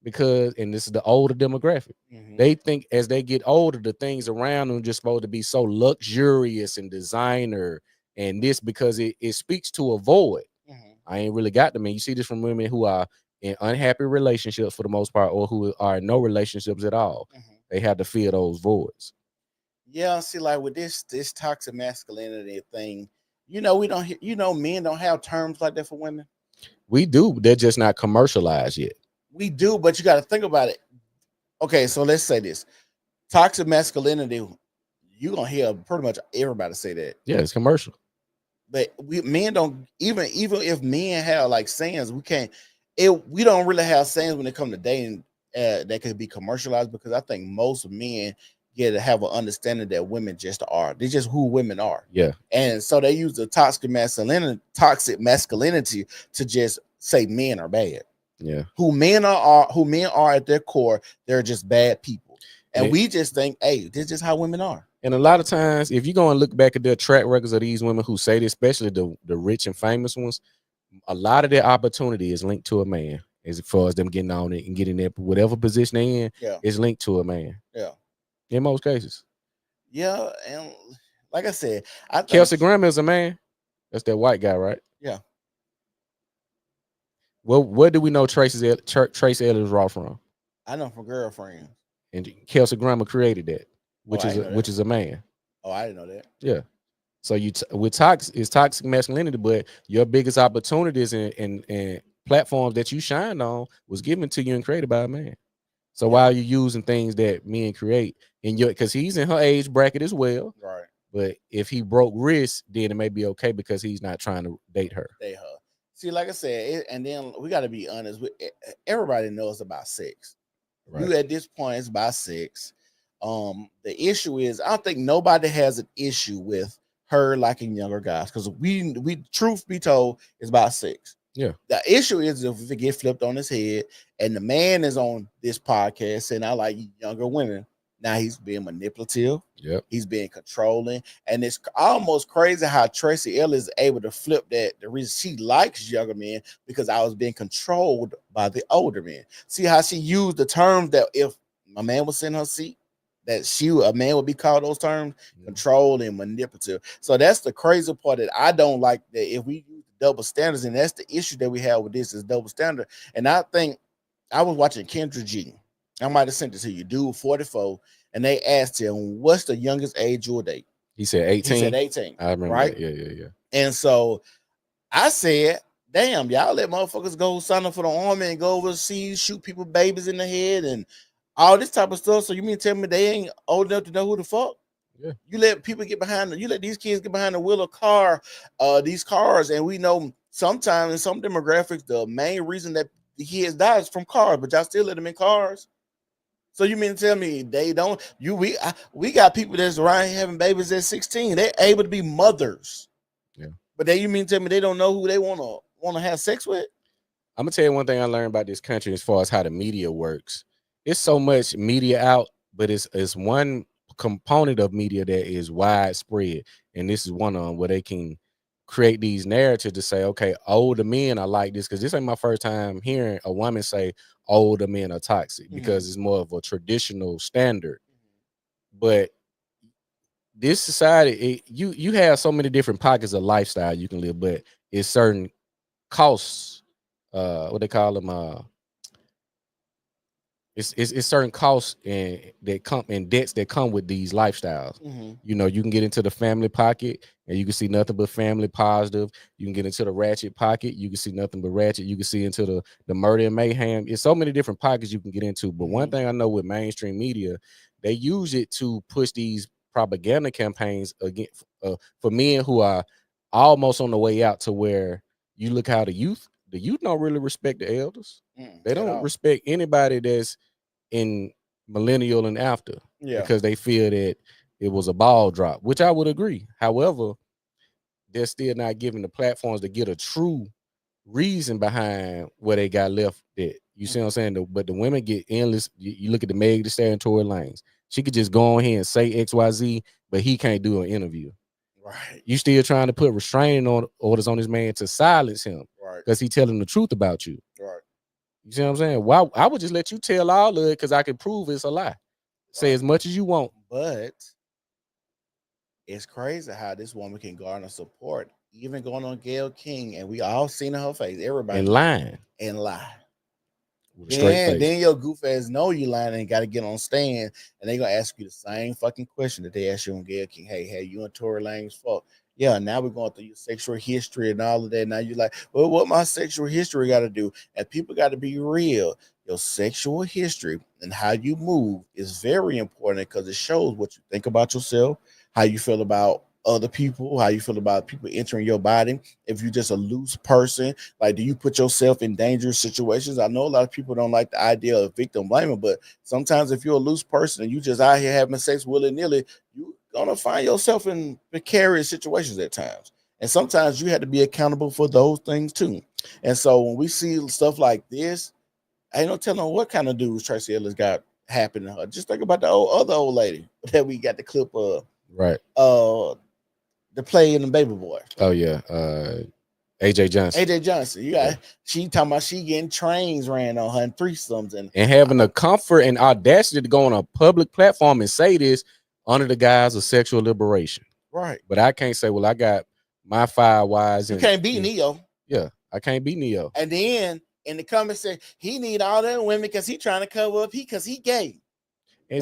because this is the older demographic. They think as they get older, the things around them just supposed to be so luxurious and designer and this because it speaks to a void. I ain't really got them. And you see this from women who are in unhappy relationships for the most part, or who are in no relationships at all. They have to fill those voids. Yeah, see, like with this toxic masculinity thing, we don't men don't have terms like that for women. We do. They're just not commercialized yet. We do, but you got to think about it. Okay, so let's say this. Toxic masculinity, you're going to hear pretty much everybody say that. Yeah, it's commercial. But men don't, even if men have like sayings, we don't really have sayings when it comes to dating that could be commercialized, because I think most men get to have an understanding that women just are. They're just who women are. Yeah. And so they use the toxic masculinity to just say men are bad. Yeah. Who men are at their core, they're just bad people. And we just think, hey, this is just how women are. And a lot of times, if you go and look back at their track records of these women who say this, especially the rich and famous ones, a lot of their opportunity is linked to a man. As far as them getting on it and getting there, whatever position they in, is linked to a man. Yeah. In most cases. Yeah, and like I said, Kelsey Grammer is a man. That's that white guy, right? Yeah. Well, where do we know Tracee Ellis Ross from? I know from Girlfriends. And Kelsey Grammer created that, which is a man. Oh, I didn't know that. Yeah. So with toxic masculinity, but your biggest opportunities and platforms that you shined on was given to you and created by a man. So why are you using things that men create because he's in her age bracket as well. Right. But if he broke wrists, then it may be okay because he's not trying to date her. See, like I said, and then we got to be honest. Everybody knows about sex. Right. You at this point, it's about sex. The issue is, I don't think nobody has an issue with her liking younger guys, because we truth be told, it's about sex. Yeah. The issue is if it get flipped on his head and the man is on this podcast saying I like younger women. Now he's being manipulative. Yep. He's being controlling. And it's almost crazy how Tracee Ellis is able to flip that. The reason she likes younger men because I was being controlled by the older men. See how she used the term that if my man was in her seat, that a man would be called those terms, controlled and manipulative. So that's the crazy part that I don't like, that if we use double standards, and that's the issue that we have with this is double standard. And I think I was watching Kendra G. I might have sent it to you, dude, 44, and they asked him, what's the youngest age you'll date? He said 18. He said 18. I remember right? That. Yeah. And so I said, damn, y'all let motherfuckers go sign up for the army and go overseas, shoot people babies in the head and all this type of stuff. So you mean tell me they ain't old enough to know who the fuck? Yeah. You let people get behind you let these kids get behind the wheel of these cars, and we know sometimes in some demographics the main reason that the kids die is from cars, but y'all still let them in cars. So you mean to tell me they don't? We got people that's right having babies at 16. They're able to be mothers. Yeah. But you mean to tell me they don't know who they want to have sex with? I'm gonna tell you one thing I learned about this country as far as how the media works. It's so much media out, but it's one component of media that is widespread, and this is one of them where they can create these narratives to say, okay, older men are like this, because this ain't my first time hearing a woman say older men are toxic, because it's more of a traditional standard. But this society, you have so many different pockets of lifestyle you can live, but it's certain costs, what they call them, it's certain costs and debts that come with these lifestyles. You know, you can get into the family pocket and you can see nothing but family positive. You can get into the ratchet pocket, you can see nothing but ratchet. You can see into the murder and mayhem. It's so many different pockets you can get into. But one thing I know with mainstream media, they use it to push these propaganda campaigns against for men who are almost on the way out, to where you look how the youth don't really respect the elders. They don't respect anybody that's in millennial and after, because they feel that it was a ball drop, which I would agree. However, they're still not given the platforms to get a true reason behind where they got left at. You see what I'm saying? But the women get endless. You look at the Meg Thee Stallion, Tory Lanez. She could just go on here and say XYZ, but he can't do an interview. Right. You still trying to put restraining orders on this man to silence him, because he telling the truth about you. Right. You see what I'm saying? Why I would just let you tell all of it, because I can prove it's a lie. Say as much as you want. But it's crazy how this woman can garner support, even going on Gayle King, and we all seen in her face, everybody. And lying. And lie. Then your goof ass know you lying and got to get on stand, and they gonna ask you the same fucking question that they asked you on Gayle King. Hey, you and Tory Lanez fuck? Yeah, now we're going through your sexual history and all of that. Now you're like, well, what my sexual history got to do? And people got to be real. Your sexual history and how you move is very important, because it shows what you think about yourself, how you feel about other people, how you feel about people entering your body. If you're just a loose person, like, do you put yourself in dangerous situations? I know a lot of people don't like the idea of victim blaming, but sometimes if you're a loose person and you just out here having sex willy-nilly, you're gonna find yourself in precarious situations at times. And sometimes you have to be accountable for those things too. And so when we see stuff like this, ain't no telling what kind of dudes Tracee Ellis got happening to her. Just think about the other old lady that we got the clip of. Right. The play in the Baby Boy. Oh yeah. AJ Johnson. You got she talking about she getting trains ran on her and threesomes and having the comfort and audacity to go on a public platform and say this under the guise of sexual liberation. Right. But I can't say, well, I got my 5 wives. You can't beat Neo. Yeah, I can't beat Neo. And then in the comments say he need all them women because he trying to cover up because he gay. We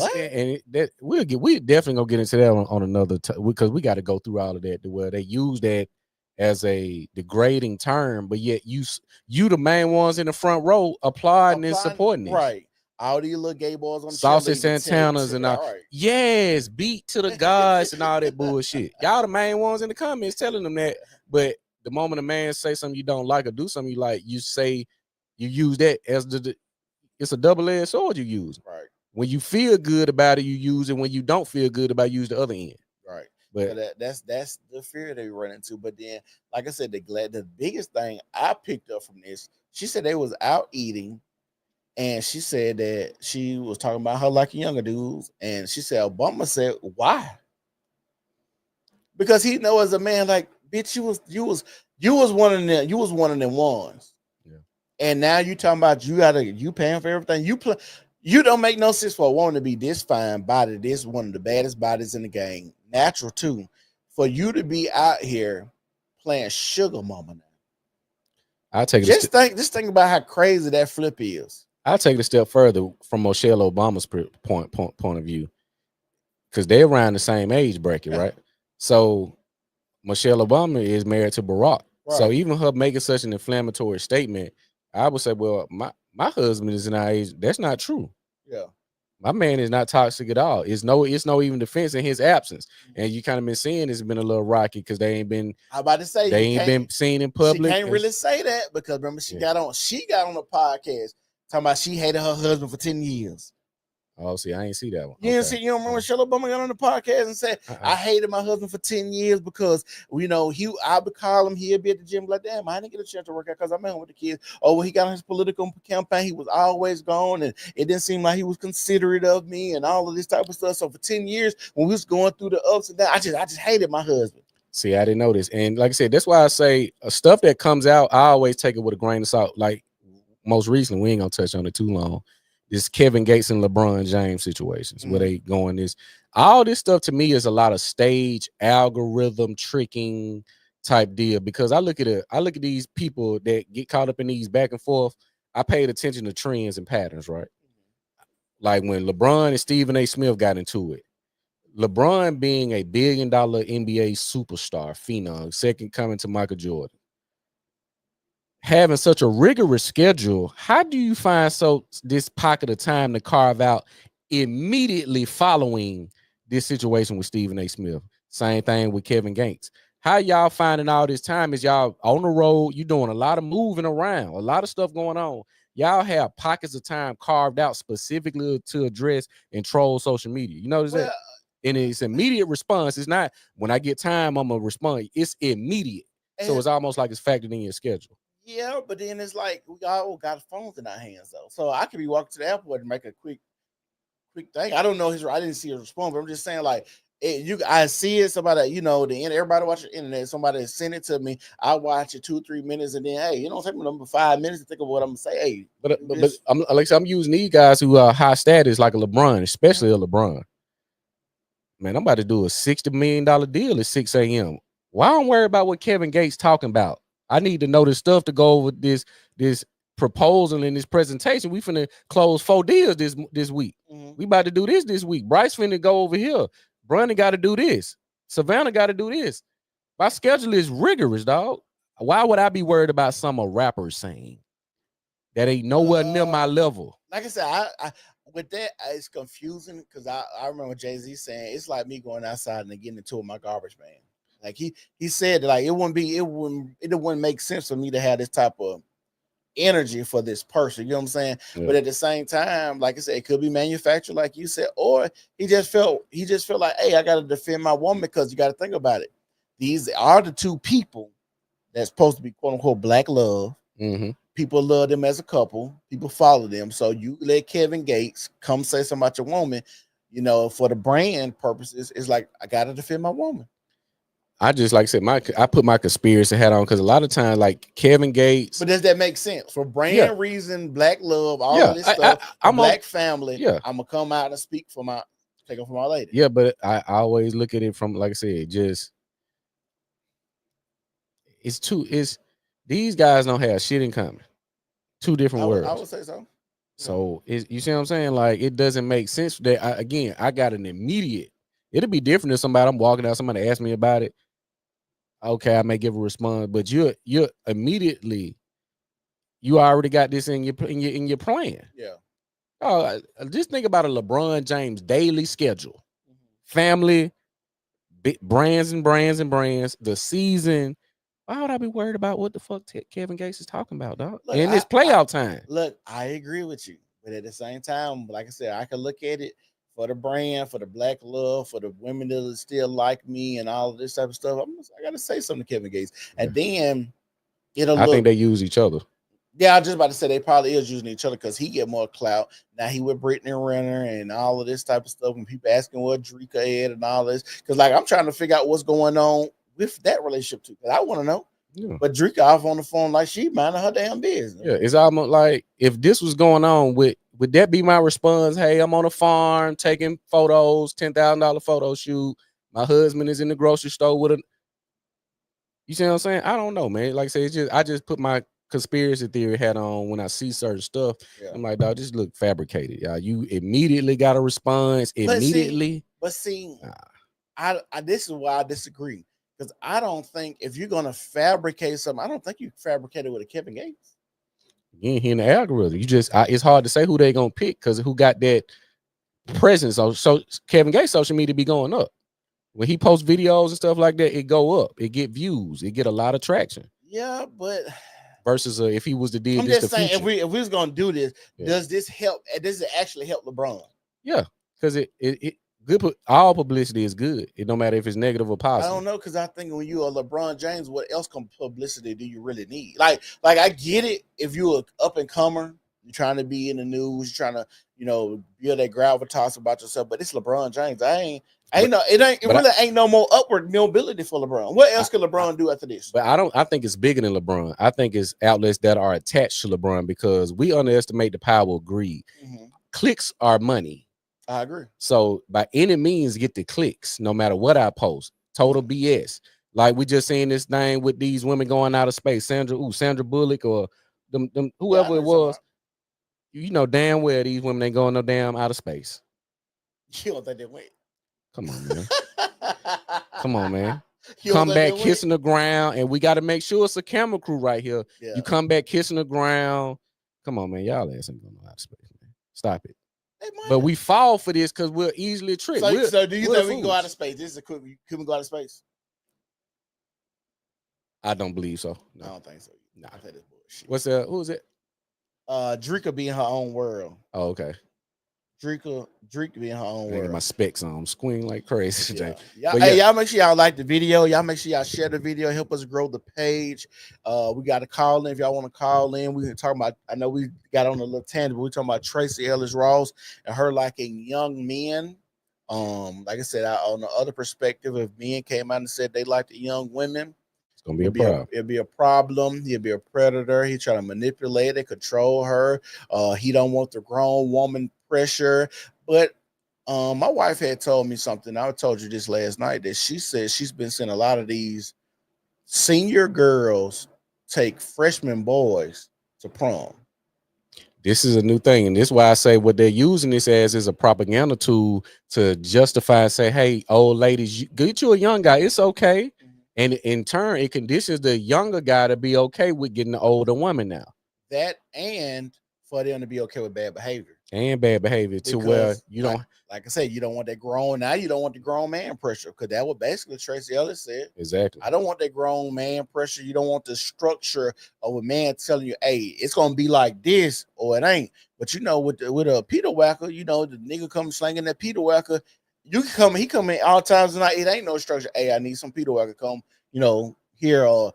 definitely gonna get into that on another because we got to go through all of that, where they use that as a degrading term, but yet you the main ones in the front row applauding and supporting this. Right. All these little gay boys on Saucy Santanas and all. Right. Yes, beat to the gods and all that bullshit. Y'all the main ones in the comments telling them that, but the moment a man say something you don't like or do something you like, you say you use that as it's a double-edged sword you use. Right. When you feel good about it, you use it. When you don't feel good about it, use the other end. Right. But that's the fear they run into. But then, like I said, the biggest thing I picked up from this, she said they was out eating, and she said that she was talking about her liking younger dudes, and she said Obama said, why? Because he know as a man, like, bitch, you was one of them, you was one of them ones. Yeah. And now you talking about you paying for everything. You don't make no sense for a woman to be this fine body, this one of the baddest bodies in the game, natural too, for you to be out here playing sugar mama now. I'll take just think about how crazy that flip is. I'll take it a step further from Michelle Obama's point of view, because they're around the same age bracket, right? So Michelle Obama is married to Barack. Right. So even her making such an inflammatory statement, I would say, well, my husband is in our age. That's not true. Yeah. My man is not toxic at all. It's no even defense in his absence. And you kind of been seeing it's been a little rocky because they ain't been. I'm about to say they ain't been seen in public. She can't really say that because remember she got on the podcast talking about she hated her husband for 10 years. Oh, see, I ain't see that one. You didn't see, you don't remember Michelle Obama got on the podcast and said, I hated my husband for 10 years because, I would call him, he'd be at the gym like, damn, I didn't get a chance to work out because I'm at home with the kids. Oh, when he got on his political campaign, he was always gone and it didn't seem like he was considerate of me and all of this type of stuff. So for 10 years, when we was going through the ups and downs, I just hated my husband. See, I didn't know this. And like I said, that's why I say stuff that comes out, I always take it with a grain of salt. Like most recently, we ain't going to touch on it too long. This Kevin Gates and LeBron James situations where they going this, all this stuff to me is a lot of stage algorithm tricking type deal, because I look at these people that get caught up in these back and forth. I paid attention to trends and patterns, right? Like when LeBron and Stephen A. Smith got into it, LeBron being a $1 billion NBA superstar, phenom, second coming to Michael Jordan, having such a rigorous schedule, how do you find this pocket of time to carve out immediately following this situation with Stephen A. Smith? Same thing with Kevin Gates. How y'all finding all this time? Is y'all on the road? You doing a lot of moving around, a lot of stuff going on. Y'all have pockets of time carved out specifically to address and troll social media. You notice that? And it's immediate response. It's not when I get time, I'm gonna respond. It's immediate. So it's almost like it's factored in your schedule. Yeah, but then it's like we all got phones in our hands though, so I could be walking to the airport and make a quick thing. I don't know I didn't see his response, but I'm just saying like I see it. Somebody, everybody watch the internet. Somebody send it to me. I watch it 2-3 minutes, and then hey, take me number 5 minutes to think of what I'm gonna say. Hey, but I'm using these guys who are high status like a LeBron, especially a LeBron. Man, I'm about to do a $60 million deal at 6 a.m. Why don't worry about what Kevin Gates talking about? I need to know this stuff to go over this proposal and this presentation. We finna close 4 deals this week. We about to do this week. Bryce finna go over here. Brandon got to do this. Savannah got to do this. My schedule is rigorous, dog. Why would I be worried about some rappers saying that ain't nowhere near my level? Like I said, I with that, it's confusing because I remember Jay-Z saying it's like me going outside and getting into my garbage man. Like he said that like it wouldn't make sense for me to have this type of energy for this person. You know what I'm saying? Yeah. But at the same time, like I said, it could be manufactured, like you said, or he just felt like, hey, I got to defend my woman, because you got to think about it. These are the two people that's supposed to be quote unquote black love. Mm-hmm. People love them as a couple. People follow them. So you let Kevin Gates come say something about your woman, for the brand purposes. It's like I got to defend my woman. I just, like I said, I put my conspiracy hat on because a lot of times, like Kevin Gates. But does that make sense? For brand reason, black love, all of this stuff, I'm black family. Yeah, I'm gonna come out and speak take up for my lady. Yeah, but I always look at it from, like I said, these guys don't have shit in common. Two different words. I would say so. So you see what I'm saying? Like it doesn't make sense that I got an immediate. It'll be different if I'm walking out, somebody asks me about it. Okay, I may give a response, but you're immediately, you already got this in your plan. Yeah. Oh, just think about a LeBron James daily schedule, family, brands, the season. Why would I be worried about what the fuck Kevin Gates is talking about, dog? Look, in this playoff time. Look, I agree with you, but at the same time, like I said, I can look at it for the brand, for the black love, for the women that still like me and all of this type of stuff. I got to say something to Kevin Gates. And then I think they use each other. Yeah, I was just about to say they probably is using each other because he get more clout. Now he with Brittany Renner and all of this type of stuff. And people asking what Drake had and all this. Because like I'm trying to figure out what's going on with that relationship too. Because I want to know. Yeah. But Drake off on the phone like she minding her damn business. Yeah, it's almost like if this was going on with would that be my response? Hey, I'm on a farm taking photos, $10,000 photo shoot. My husband is in the grocery store with a. You see what I'm saying? I don't know, man. Like I said, I just put my conspiracy theory hat on when I see certain stuff. Yeah. I'm like, dog, just look fabricated. Y'all. You immediately got a response. Immediately. But see, I this is why I disagree. Because I don't think if you're gonna fabricate something, I don't think you fabricated with a Kevin Gates. You ain't hearing the algorithm. You just it's hard to say who they gonna pick because who got that presence. So Kevin Gates' social media be going up. When he posts videos and stuff like that, it go up. It get views. It get a lot of traction. Yeah, but versus if he was to do I'm just saying, if we was gonna do this, does this help? Does it actually help LeBron? Yeah, because it good. All publicity is good. It don't matter if it's negative or positive. I don't know, because I think when you are LeBron James, what else publicity do you really need? Like I get it if you're an up and comer, you're trying to be in the news, you're trying to build that gravitas about yourself. But it's LeBron James. It really ain't no more upward mobility for LeBron. What else could LeBron do after this? But I think it's bigger than LeBron. I think it's outlets that are attached to LeBron because we underestimate the power of greed. Mm-hmm. Clicks are money. I agree. So by any means, get the clicks, no matter what I post. Total BS. Like we just seen this thing with these women going out of space. Sandra Bullock or them whoever it was. You know damn well these women ain't going no damn out of space. You don't think they went? Come on, man. Come on, man. Come back kissing the ground, and we got to make sure it's a camera crew right here. Yeah. You come back kissing the ground. Come on, man. Y'all ass ain't going out of space, man. Stop it. But we fall for this because we're easily tricked. So do you think we can go out of space? This is a quick. Can we go out of space? I don't believe so. No. I don't think so. No, I think it's bullshit. What's that? Who is it? Drika be in her own world. Oh, okay. Drika be in her own world. My specs on. I'm squinting like crazy. Yeah. Y'all make sure y'all like the video. Y'all make sure y'all share the video. Help us grow the page. We got to call in if y'all want to call in. We can talk about. I know we got on a little tangent, but we're talking about Tracee Ellis Ross and her liking young men. Like I said, on the other perspective, if men came out and said they like the young women, it's gonna be a problem. It'll be a problem. He'll be a predator. He trying to manipulate it, control her. He don't want the grown woman pressure. But my wife had told me something. I told you this last night that she said she's been seeing a lot of these senior girls take freshman boys to prom. This is a new thing, and this is why I say what they're using this as is a propaganda tool to justify and say, hey, old ladies, get you a young guy. It's okay. And in turn, it conditions the younger guy to be okay with getting the older woman now. That and for them to be okay with bad behavior. And bad behavior to where you don't, like I said, you don't want that grown. Now you don't want the grown man pressure, because that what basically Tracee Ellis said. Exactly. I don't want that grown man pressure. You don't want the structure of a man telling you, hey, it's gonna be like this or it ain't. But with a Peter Whacker, the nigga come slanging that Peter Whacker. You can come, he come in all times of the night. It ain't no structure. Hey, I need some Peter Whacker come, here or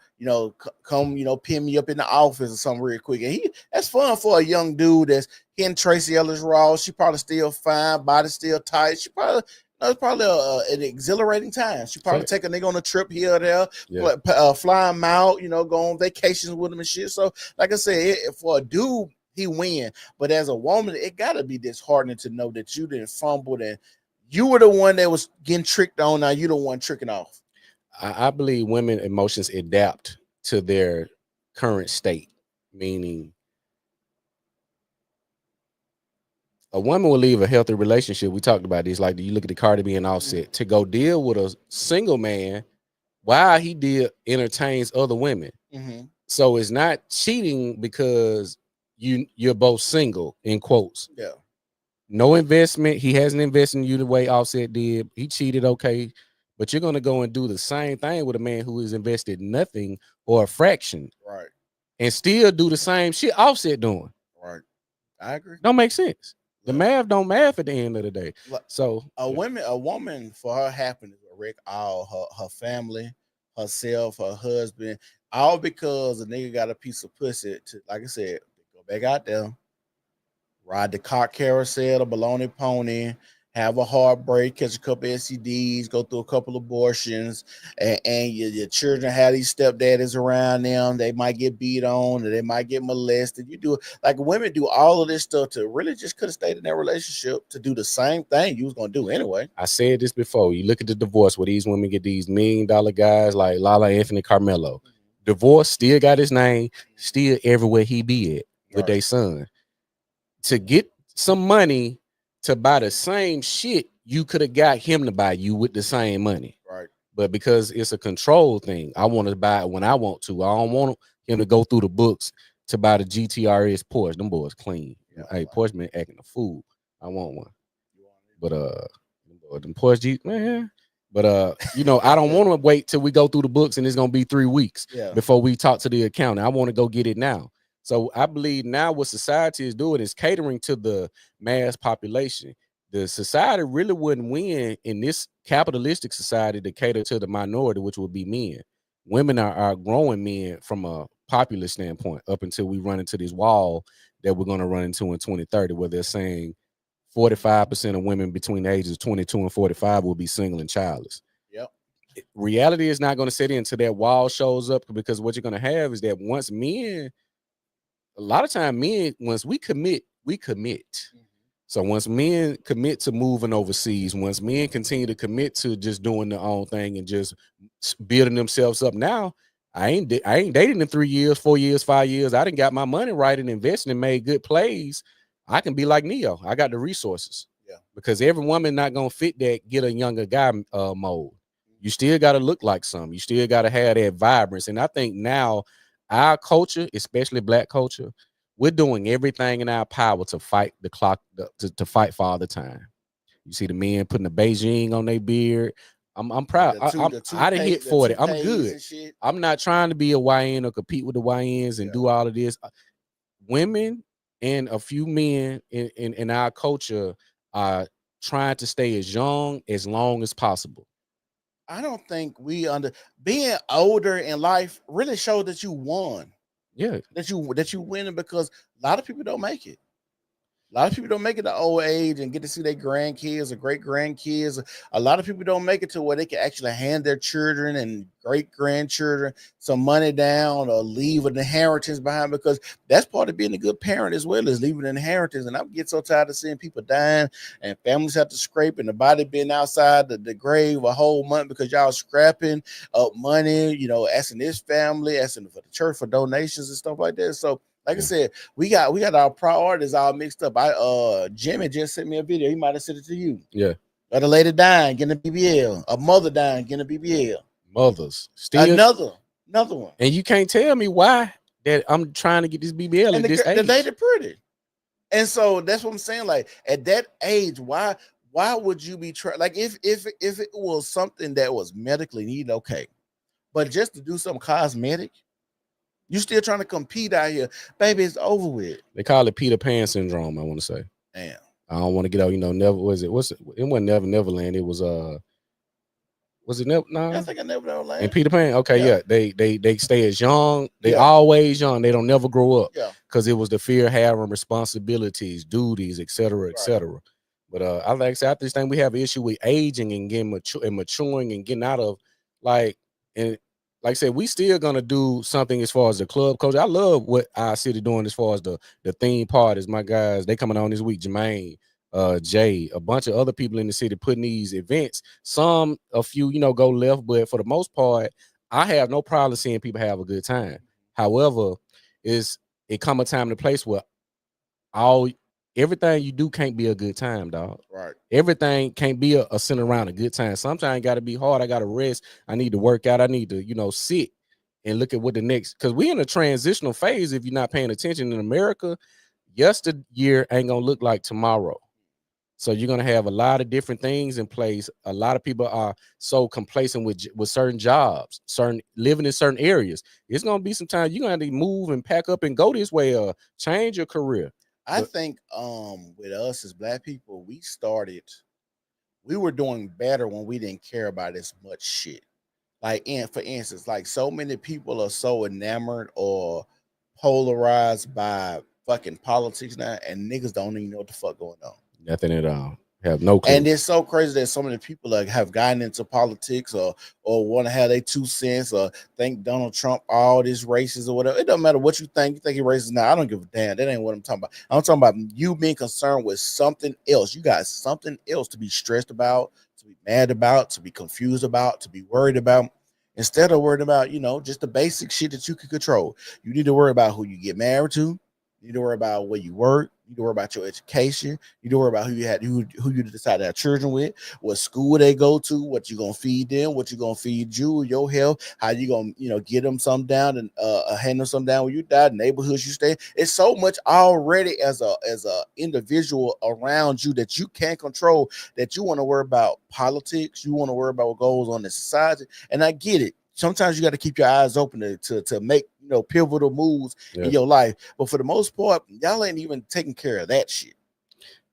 come pin me up in the office or something real quick. And that's fun for a young dude that's hitting Tracee Ellis Ross. She probably still fine, body still tight. She probably it's probably an exhilarating time. She probably take a nigga on a trip here or there, fly him out, go on vacations with him and shit. So like I said, for a dude, he win. But as a woman, it gotta be disheartening to know that you didn't fumble and you were the one that was getting tricked on. Now you the one tricking off. I believe women emotions adapt to their current state, meaning a woman will leave a healthy relationship. We talked about this. Like, you look at the Cardi B and Offset to go deal with a single man while he entertains other women. Mm-hmm. So it's not cheating because you're both single, in quotes. Yeah. No investment. He hasn't invested in you the way Offset did. He cheated, okay. But you're going to go and do the same thing with a man who has invested nothing or a fraction. Right. And still do the same shit Offset doing. Right. I agree. Don't make sense. The math don't math at the end of the day. So a woman, for her happiness will wreck all her family, herself, her husband, all because a nigga got a piece of pussy to, like I said, go back out there, ride the cock carousel, the baloney pony, have a heartbreak, catch a couple STDs, go through a couple abortions, and your children have these stepdaddies around them. They might get beat on, or they might get molested. You do like women do all of this stuff to really just could have stayed in that relationship to do the same thing you was gonna do anyway. I said this before. You look at the divorce where these women get these $1 million guys like Lala Anthony Karmelo. Divorce still got his name, still everywhere he be at with their son. To get some money to buy the same shit, you could have got him to buy you with the same money. Right. But because it's a control thing, I want to buy it when I want to. I don't want him to go through the books to buy the GTRS Porsche. Them boys clean. Yeah, hey, Porsche been acting a fool. I want one. But them Porsche G, man. But you know, I don't want to wait till we go through the books and it's gonna be 3 weeks before we talk to the accountant. I want to go get it now. So I believe now what society is doing is catering to the mass population. The society really wouldn't win in this capitalistic society to cater to the minority, which would be men. Women are growing men from a popular standpoint up until we run into this wall that we're going to run into in 2030, where they're saying 45% of women between the ages of 22 and 45 will be single and childless. Yep. Reality is not going to set in until that wall shows up, because what you're going to have is that once men, a lot of time men, once we commit, we commit. So once men commit to moving overseas, once men continue to commit to just doing their own thing and just building themselves up, now I ain't dating in 3 years, 4 years, 5 years. I done got my money right and invested and made good plays. I can be like Neo. I got the resources. Yeah. Because every woman not gonna fit that get a younger guy mode. You still got to look like some. You still got to have that vibrance. And I think now our culture, especially Black culture, we're doing everything in our power to fight the clock, to fight for all the time. You see the men putting the Beijing on their beard. I'm proud. I done hit 40. I'm good. I'm not trying to be a YN or compete with the YNs and do all of this. Women and a few men in our culture are trying to stay as young as long as possible. I don't think being older in life really showed that you won. Yeah, that you winning, because a lot of people don't make it. A lot of people don't make it to old age and get to see their grandkids or great grandkids. A lot of people don't make it to where they can actually hand their children and great grandchildren some money down or leave an inheritance behind, because that's part of being a good parent as well, as leaving an inheritance. And I get so tired of seeing people dying and families have to scrape and the body being outside the grave a whole month because y'all scrapping up money, you know, asking this family, asking for the church for donations and stuff like that. So like I said, we got our priorities all mixed up. Jimmy just sent me a video. He might have sent it to you. Yeah. Got a lady dying, getting a BBL. A mother dying, getting a BBL. Mothers. Still another one. And you can't tell me why that I'm trying to get this BBL at this age. The lady pretty. And so that's what I'm saying. Like at that age, why would you be like if it was something that was medically needed, okay. But just to do something cosmetic, you still trying to compete out here, baby. It's over with. They call it Peter Pan syndrome. I want to say. Damn. I don't want to get out. You know, never was it? It wasn't Neverland. It was Was it Never? No, I think I Never Land. And Peter Pan. Okay, yeah. They stay as young. They always young. They don't never grow up. Yeah. Because it was the fear, having responsibilities, duties, etc., etc. But I like to say, I just think we have an issue with aging and getting maturing and getting out of like I said, we still gonna do something as far as the club culture. I love what our city doing as far as the theme parties. My guys, they coming on this week. Jermaine, Jay, a bunch of other people in the city putting these events. A few, go left, but for the most part, I have no problem seeing people have a good time. However, it come a time and a place where everything you do can't be a good time, dog. Right. Everything can't be a center around a good time. Sometimes it got to be hard. I got to rest. I need to work out. I need to, sit and look at what the next, because we're in a transitional phase. If you're not paying attention in America, yesteryear ain't going to look like tomorrow. So you're going to have a lot of different things in place. A lot of people are so complacent with certain jobs, living in certain areas. It's going to be some time you're going to have to move and pack up and go this way or change your career. I think with us as Black people, we were doing better when we didn't care about as much shit. Like, for instance, like so many people are so enamored or polarized by fucking politics now, and niggas don't even know what the fuck going on. Nothing at all. Have no clue. And it's so crazy that so many people have gotten into politics or want to have their 2 cents or think Donald Trump all this racist or whatever. It doesn't matter what you think. You think he's racist now. I don't give a damn. That ain't what I'm talking about. I'm talking about you being concerned with something else. You got something else to be stressed about, to be mad about, to be confused about, to be worried about. Instead of worried about, just the basic shit that you can control. You need to worry about who you get married to. You need to worry about where you work. You need to worry about your education. You need to worry about who you decide to have children with, what school they go to, what you gonna feed them, what you gonna feed you, your health, how you gonna get them some down and hand them some down when you die, neighborhoods you stay. It's so much already as a individual around you that you can't control, that you want to worry about politics. You want to worry about what goes on in society. And I get it. Sometimes you got to keep your eyes open to make pivotal moves in your life. But for the most part, y'all ain't even taking care of that shit.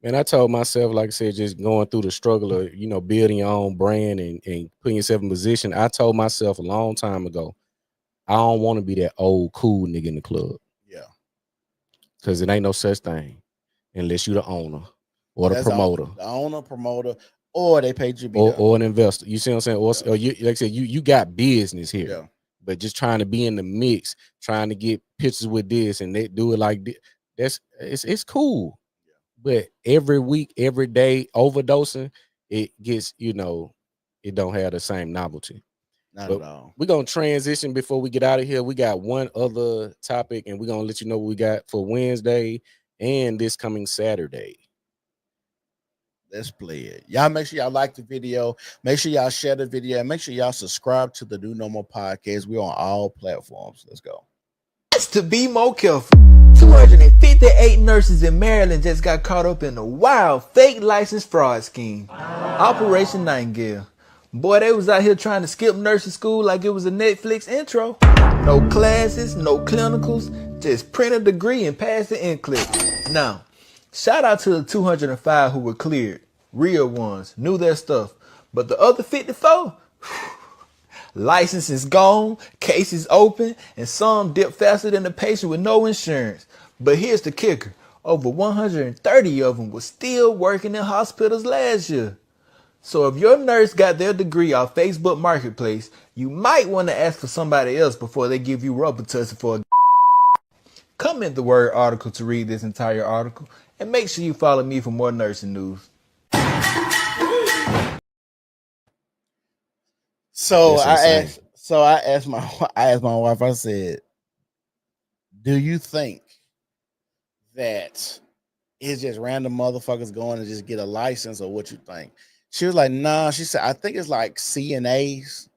Man, I told myself, like I said, just going through the struggle of, building your own brand and putting yourself in position. I told myself a long time ago, I don't want to be that old cool nigga in the club. Yeah. Because it ain't no such thing unless you the owner or the promoter. The owner, promoter, or they paid you to be or an investor. You see what I'm saying? Or you, like I said, you got business here. Yeah. But just trying to be in the mix, trying to get pictures with this and they do it like this, it's cool. Yeah. But every week, every day, overdosing, it gets, it don't have the same novelty. Not at all. We're gonna transition before we get out of here. We got one other topic, and we're gonna let you know what we got for Wednesday and this coming Saturday. Let's play it. Y'all make sure y'all like the video. Make sure y'all share the video. And make sure y'all subscribe to the New Normal Podcast. We're on all platforms. Let's go. To be more careful. 258 nurses in Maryland just got caught up in a wild fake license fraud scheme. Operation Nightingale. Boy, they was out here trying to skip nursing school like it was a Netflix intro. No classes, no clinicals, just print a degree and pass the NCLEX. Now, shout out to the 205 who were cleared. Real ones, knew their stuff. But the other 54, license is gone, cases open, and some dip faster than the patient with no insurance. But here's the kicker. Over 130 of them were still working in hospitals last year. So if your nurse got their degree off Facebook Marketplace, you might want to ask for somebody else before they give you rubber tussle for a Comment the word article to read this entire article, and make sure you follow me for more nursing news. So I asked my wife, I said, do you think that it's just random motherfuckers going to just get a license, or what you think? She was like, nah. She said, I think it's like CNAs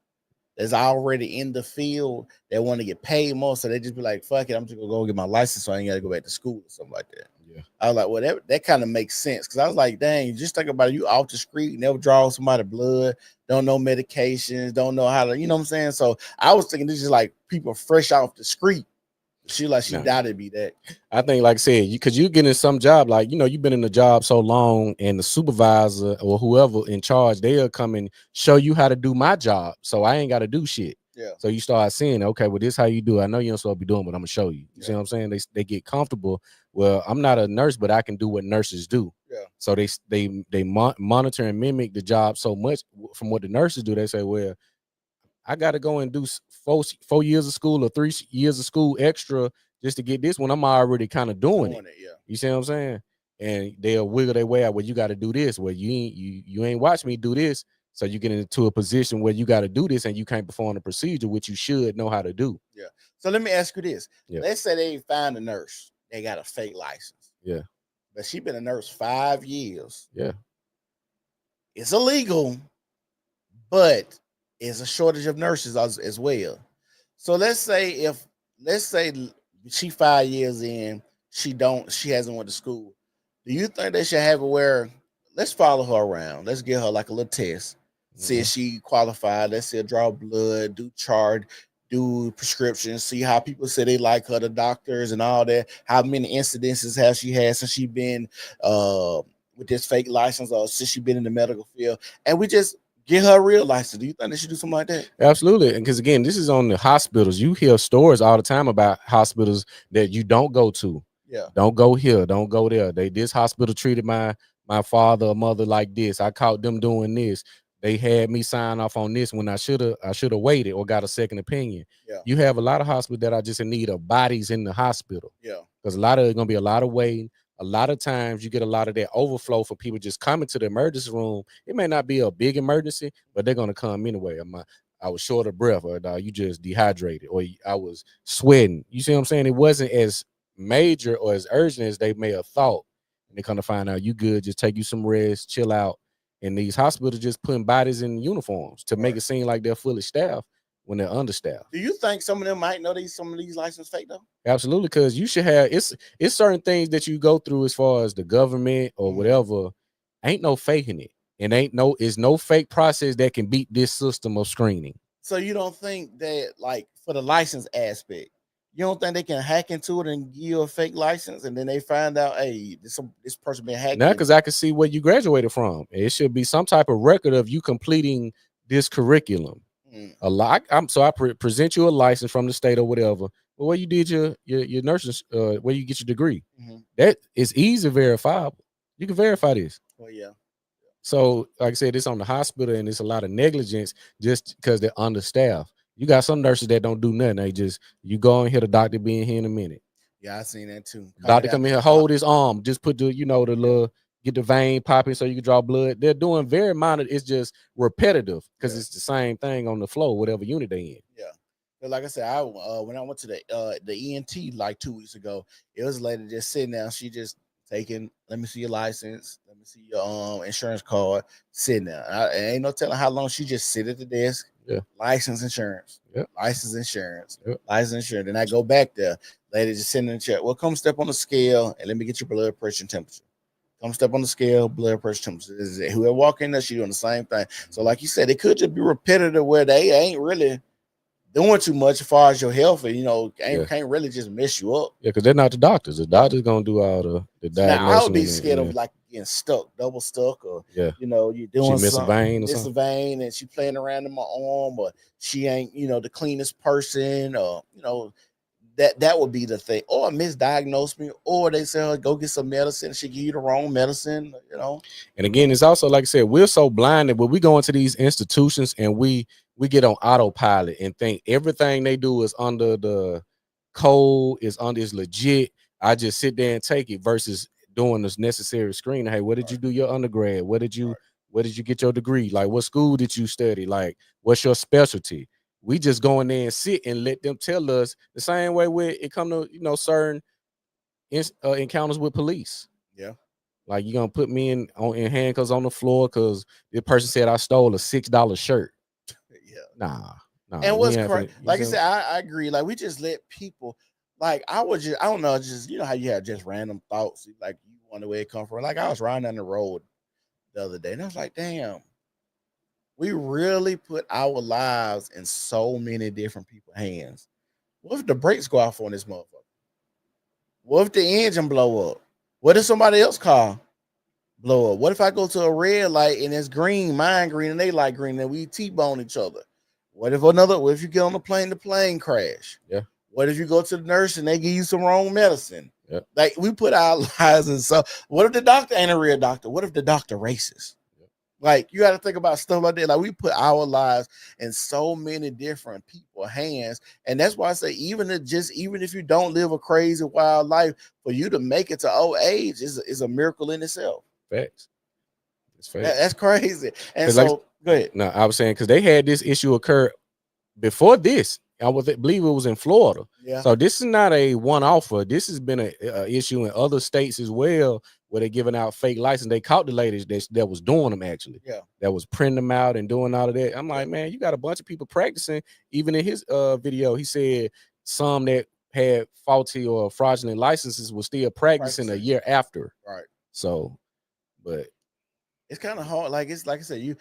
that's already in the field that want to get paid more, so they just be like, fuck it, I'm just gonna go get my license so I ain't gotta go back to school or something like that. Yeah. I was like, well, that kind of makes sense, because I was like, dang, just think about it. You off the street, never draw somebody blood, don't know medications, don't know how to, you know what I'm saying? So I was thinking this is like people fresh off the street. She doubted be that. I think, like I said, because you get in some job, like, you've been in the job so long, and the supervisor or whoever in charge, they'll come and show you how to do my job, so I ain't got to do shit. Yeah. So you start seeing, okay, well, this how you do it. I know you don't supposed to be doing, but I'm gonna show you. You see what I'm saying? They get comfortable. Well, I'm not a nurse, but I can do what nurses do. Yeah. So they monitor and mimic the job so much from what the nurses do. They say, well, I got to go and do 4 years of school or 3 years of school extra just to get this one. I'm already kind of doing it. Yeah. You see what I'm saying? And they'll wiggle their way out. Well, you got to do this. Well, you ain't watch me do this. So you get into a position where you got to do this, and you can't perform the procedure, which you should know how to do. Yeah. So let me ask you this. Yeah. Let's say they find a nurse. They got a fake license. Yeah. But she been a nurse 5 years. Yeah. It's illegal, but it's a shortage of nurses as well. So let's say she 5 years in, she hasn't went to school. Do you think they should have her where, let's follow her around. Let's give her like a little test. See if she qualified. Let's see her draw blood, do chart, do prescriptions, see how people say they like her, the doctors and all that. How many incidences has she had since she been with this fake license, or since she been in the medical field? And we just get her a real license. Do you think they should do something like that? Absolutely. And because again, this is on the hospitals. You hear stories all the time about hospitals that you don't go to. Yeah. Don't go here. Don't go there. This hospital treated my my father or mother like this. I caught them doing this. They had me sign off on this when I should have waited or got a second opinion. Yeah. You have a lot of hospitals that are just in need of bodies in the hospital. Yeah. Because a lot of it's gonna be a lot of waiting. A lot of times you get a lot of that overflow for people just coming to the emergency room. It may not be a big emergency, but they're gonna come anyway. I was short of breath, or you just dehydrated, or I was sweating. You see what I'm saying? It wasn't as major or as urgent as they may have thought. And they come to find out you good, just take you some rest, chill out. And these hospitals just putting bodies in uniforms to make it seem like they're fully staffed when they're understaffed. Do you think some of them might know some of these license fake though? Absolutely, because you should have it's certain things that you go through as far as the government or whatever. Ain't no faking it. And it's no fake process that can beat this system of screening. So you don't think that, like, for the license aspect, you don't think they can hack into it and give you a fake license, and then they find out, hey, this person been hacked? Now, because I can see where you graduated from. It should be some type of record of you completing this curriculum. A lot. I present you a license from the state or whatever. Well, where you did your nursing, where you get your degree, that is easy verifiable. You can verify this. Well, yeah. So, like I said, it's on the hospital, and it's a lot of negligence just because they're understaffed. You got some nurses that don't do nothing. They just, you go and hear the doctor being here in a minute. Yeah, I seen that too. Doctor come in here, hold his arm, just put the little, get the vein popping so you can draw blood. They're doing very minor. It's just repetitive because it's the same thing on the floor, whatever unit they in. Yeah. But like I said, when I went to the ENT like 2 weeks ago, it was a lady just sitting down. She just taking, let me see your license, let me see your insurance card, sitting there. Ain't no telling how long she just sit at the desk. Yeah. License, insurance. Yeah. License, insurance. Yeah. License, insurance. Then I go back there. Lady just sitting in the chair. Well, come step on the scale and let me get your blood pressure and temperature. Come step on the scale, blood pressure, temperature. Whoever walk in there, she doing the same thing. So like you said, it could just be repetitive where they ain't really doing too much as far as your health, and can't really just mess you up. Yeah, because they're not the doctors. The doctor's gonna do all the diagnosis. Now I would be scared of like getting stuck, double stuck, or you're doing she miss a vein or something. A vein, and she playing around in my arm, or she ain't the cleanest person, or that would be the thing. Or misdiagnose me, or they say, go get some medicine. She give you the wrong medicine, And again, it's also like I said, we're so blinded when we go into these institutions and we get on autopilot and think everything they do is under the code, is legit. I just sit there and take it versus doing this necessary screening. Hey, where did you do your undergrad? Where did you get your degree? Like, what school did you study? Like, what's your specialty? We just go in there and sit and let them tell us the same way when it come to certain encounters with police. Yeah, like you're gonna put me in handcuffs on the floor because the person said I stole a $6 shirt. Nah. And what's crazy, like I said, I agree. Like, we just let people, like, I don't know, just how you have just random thoughts, like you wonder where it come from. Like, I was riding down the road the other day and I was like, damn, we really put our lives in so many different people's hands. What if the brakes go off on this motherfucker? What if the engine blow up? What if somebody else car blow up? What if I go to a red light and it's green, mine green, and they like green, and we T-bone each other? What if you get on the plane crash? Yeah. What if you go to the nurse and they give you some wrong medicine? Yeah. Like, we put our lives in. So what if the doctor ain't a real doctor? What if the doctor racist? Yeah. Like, you got to think about stuff like that. Like, we put our lives in so many different people's hands. And that's why I say, even if you don't live a crazy wild life, for you to make it to old age is a miracle in itself. Facts. It's facts. That's crazy. And so, go ahead. No, I was saying because they had this issue occur before this. I believe it was in Florida. Yeah. So this is not a one-off. This has been an issue in other states as well, where they're giving out fake license. They caught the ladies that was doing them, actually. Yeah. That was printing them out and doing all of that. I'm like, man, you got a bunch of people practicing. Even in his video, he said some that had faulty or fraudulent licenses were still practicing a year after. Right. So, but it's kind of hard. Like, it's like I said,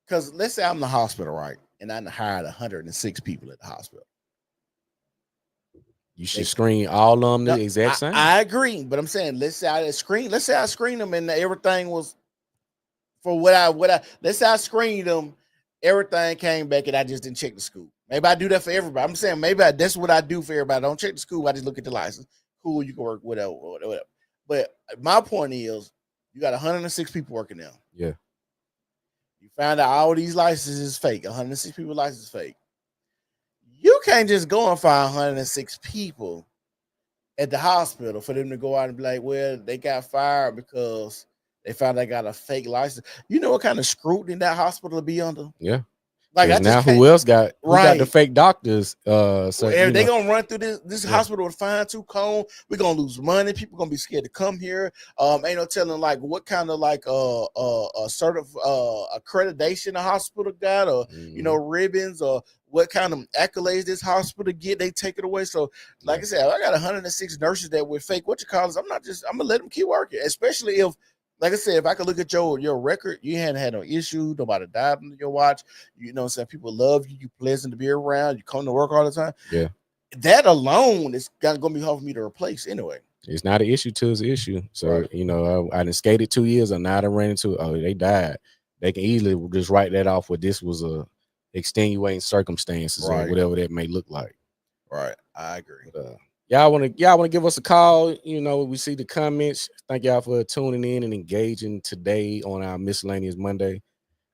because let's say I'm in the hospital, right? And I hired 106 people at the hospital. You should screen all of them the exact same. I agree, but I'm saying let's say I screen them and everything was for what I let's say I screened them, everything came back and I just didn't check the school. Maybe I do that for everybody. I'm saying maybe that's what I do for everybody. I don't check the school. I just look at the license. Cool, you can work whatever. But my point is, you got 106 people working there. Yeah. You found out all these licenses fake. 106 people licenses fake. You can't just go and find 106 people at the hospital for them to go out and be like, well, they got fired because they found they got a fake license. You know what kind of scrutiny that hospital will be under? Yeah. Like now who else got the fake doctors? So they gonna run through this hospital with fine tooth comb. We're gonna lose money. People gonna be scared to come here. Ain't no telling like what kind of like accreditation the hospital got, or ribbons, or what kind of accolades this hospital get. They take it away. So like I said, I got 106 nurses that were fake. What you call this? I'm gonna let them keep working, especially if. Like I said, if I could look at your record, you hadn't had no issue. Nobody died on your watch. You know what I'm saying? People love you. You're pleasant to be around. You come to work all the time. Yeah. That alone is going to be hard for me to replace anyway. It's not an issue till it's an issue. So, I done skated 2 years and now I done ran into, they died. They can easily just write that off where this was a extenuating circumstances or whatever that may look like. Right. I agree. But, y'all want to give us a call. We see the comments. Thank y'all for tuning in and engaging today on our Miscellaneous Monday.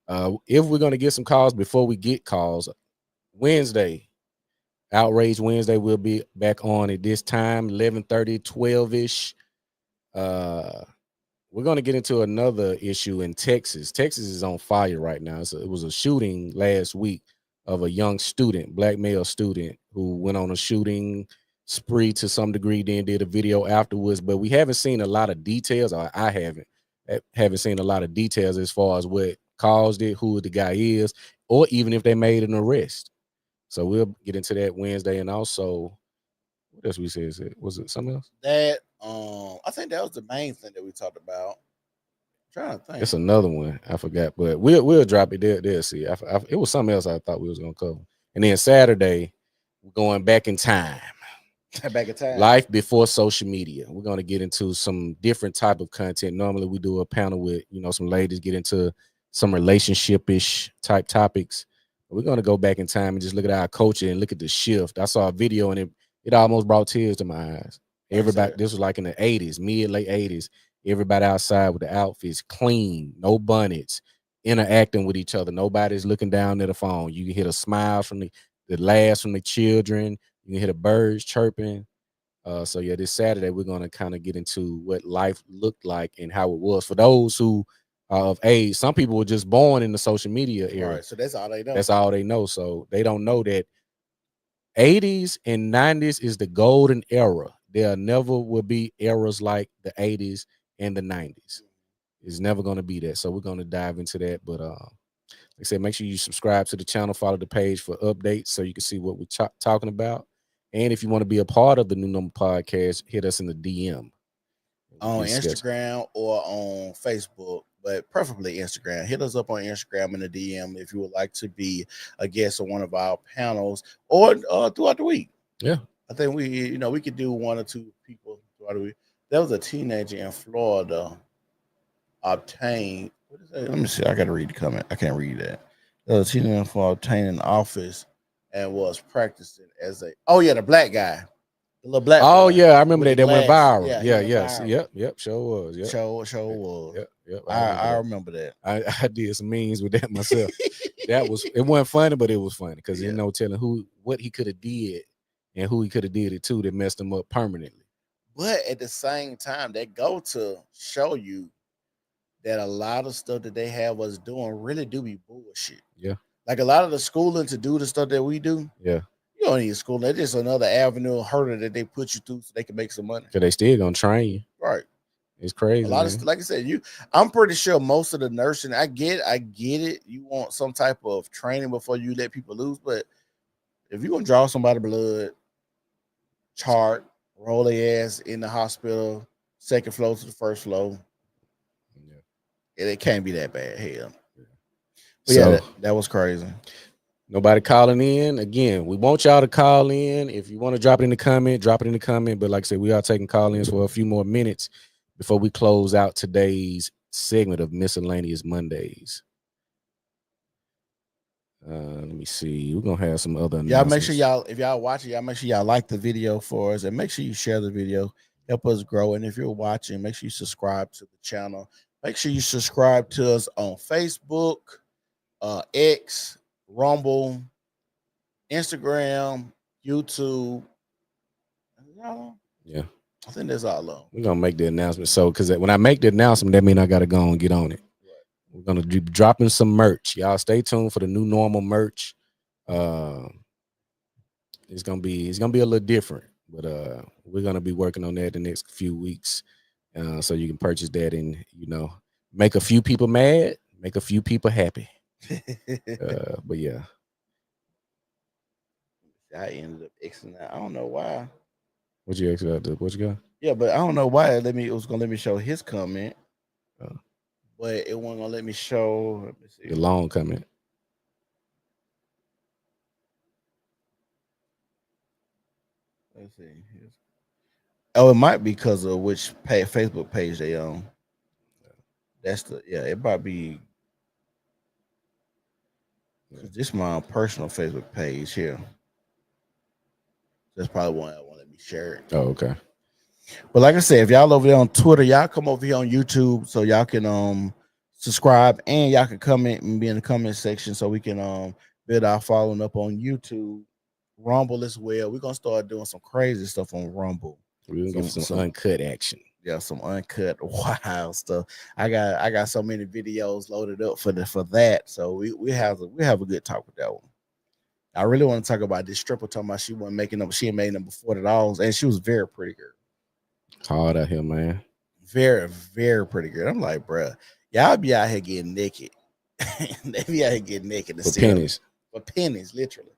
If we're going to get some calls before we get calls, Wednesday, Outrage Wednesday, we'll be back on at this time, 11:30, 12-ish. We're going to get into another issue in Texas. Texas is on fire right now. So it was a shooting last week of a young student, black male student, who went on a shooting spree to some degree, then did a video afterwards, but we haven't seen a lot of details. Or I haven't seen a lot of details as far as what caused it, who the guy is, or even if they made an arrest. So we'll get into that Wednesday. And also, what else we said? Was it something else? That I think that was the main thing that we talked about. I'm trying to think. It's another one I forgot, but we'll drop it there. There, see, it was something else I thought we was gonna cover. And then Saturday, we're going back in time. Back in time. Life before social media. We're going to get into some different type of content. Normally we do a panel with, some ladies, get into some relationship-ish type topics. We're going to go back in time and just look at our culture and look at the shift. I saw a video and it almost brought tears to my eyes. Everybody, this was like in the 80s, late 80s. Everybody outside with the outfits clean, no bonnets, interacting with each other. Nobody's looking down at the phone. You can hear the smiles from the laughs from the children. You can hear the birds chirping. So yeah, this Saturday we're gonna kind of get into what life looked like and how it was for those who are of age. Some people were just born in the social media era. Right, so that's all they know. That's all they know. So they don't know that 80s and 90s is the golden era. There never will be eras like the 80s and the 90s. It's never gonna be that. So we're gonna dive into that. But like I said, make sure you subscribe to the channel, follow the page for updates so you can see what we're talking about. And if you want to be a part of the New Number Podcast, hit us in the DM. On Instagram or on Facebook, but preferably Instagram. Hit us up on Instagram in the DM if you would like to be a guest on one of our panels or throughout the week. Yeah. I think we could do one or two people throughout the week. There was a teenager in Florida obtained. What is that? Let me see. I got to read the comment. I can't read that. There was a teenager in Florida obtained an office and was practicing as the black guy. The little black guy. Yeah, I remember that went viral. Yes. Viral. Yep, sure was. Yep. Sure was. Yep. I remember that. I did some memes with that myself. It wasn't funny, but it was funny because there's no telling what he could have did and who he could have did it to that messed him up permanently. But at the same time, they go to show you that a lot of stuff that they have us doing really do be bullshit. Yeah. Like a lot of the schooling to do the stuff that we do. Yeah. You don't need school. That's just another avenue hurdle that they put you through so they can make some money. Because they still gonna train you. Right. It's crazy. A lot of like I said, I'm pretty sure most of the nursing, I get it. You want some type of training before you let people loose. But if you're gonna draw somebody's blood, chart, roll their ass in the hospital, second floor to the first floor. It can't be that bad. Hell. But that was crazy. Nobody calling in. Again, we want y'all to call in. If you want to drop it in the comment, drop it in the comment. But like I said, we are taking call-ins for a few more minutes before we close out today's segment of Miscellaneous Mondays. Let me see. We're gonna have some other announcements. Y'all make sure if y'all watching, y'all make sure y'all like the video for us and make sure you share the video. help us grow. And if you're watching, make sure you subscribe to the channel. Make sure you subscribe to us on Facebook, X, Rumble, Instagram, YouTube. Yeah. I think that's all of them. We're gonna make the announcement. So, because when I make the announcement, that means I gotta go and get on it. Right. We're gonna be dropping some merch. Y'all stay tuned for the new normal merch. It's gonna be a little different, but we're gonna be working on that the next few weeks. So you can purchase that and make a few people mad, make a few people happy. But yeah. I ended up Xing that. I don't know why. What you exit out? What you got? Yeah, but I don't know why it was gonna let me show his comment, but it wasn't gonna let me show. Let me see. The long comment. Let's see. Oh, it might be because of which Facebook page they own. That's it might be. This is my personal Facebook page here. That's probably one I want to let me share it. Oh, okay. But like I said, if y'all over there on Twitter, y'all come over here on YouTube so y'all can subscribe and y'all can comment and be in the comment section so we can build our following up on YouTube, Rumble as well. We're gonna start doing some crazy stuff on Rumble. We're gonna get some uncut action. Yeah, some uncut wild stuff. I got so many videos loaded up for that. So we have a good talk with that one. I really want to talk about this stripper talking about she wasn't making them. She had made them before $40, and she was very pretty girl. Hard out here, man. Very, very pretty girl. I'm like, bruh, y'all be out here getting naked. They be out here getting naked for pennies. For pennies, literally.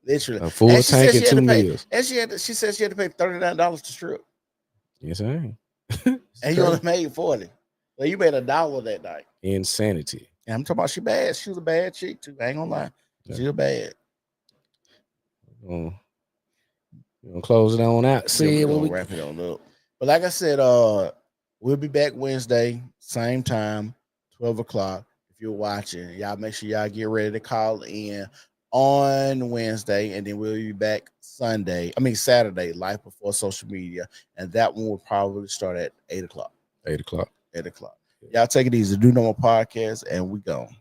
A full tank and 2 meals. And she said she had to pay $39 to strip. Yes, I am. And you only made 40. Well, you made $1 that night. Insanity. And I'm talking about she bad. She was a bad chick too. I ain't gonna lie. Yeah. She was bad. We're gonna close it on out. See what we wrap it on up. But like I said, we'll be back Wednesday, same time, 12 o'clock. If you're watching, y'all make sure y'all get ready to call in on Wednesday, and then we'll be back Saturday, Life Before Social Media, and that one will probably start at 8 o'clock. 8 o'clock. 8 o'clock. Y'all take it easy. Do No More Podcast, and we gone.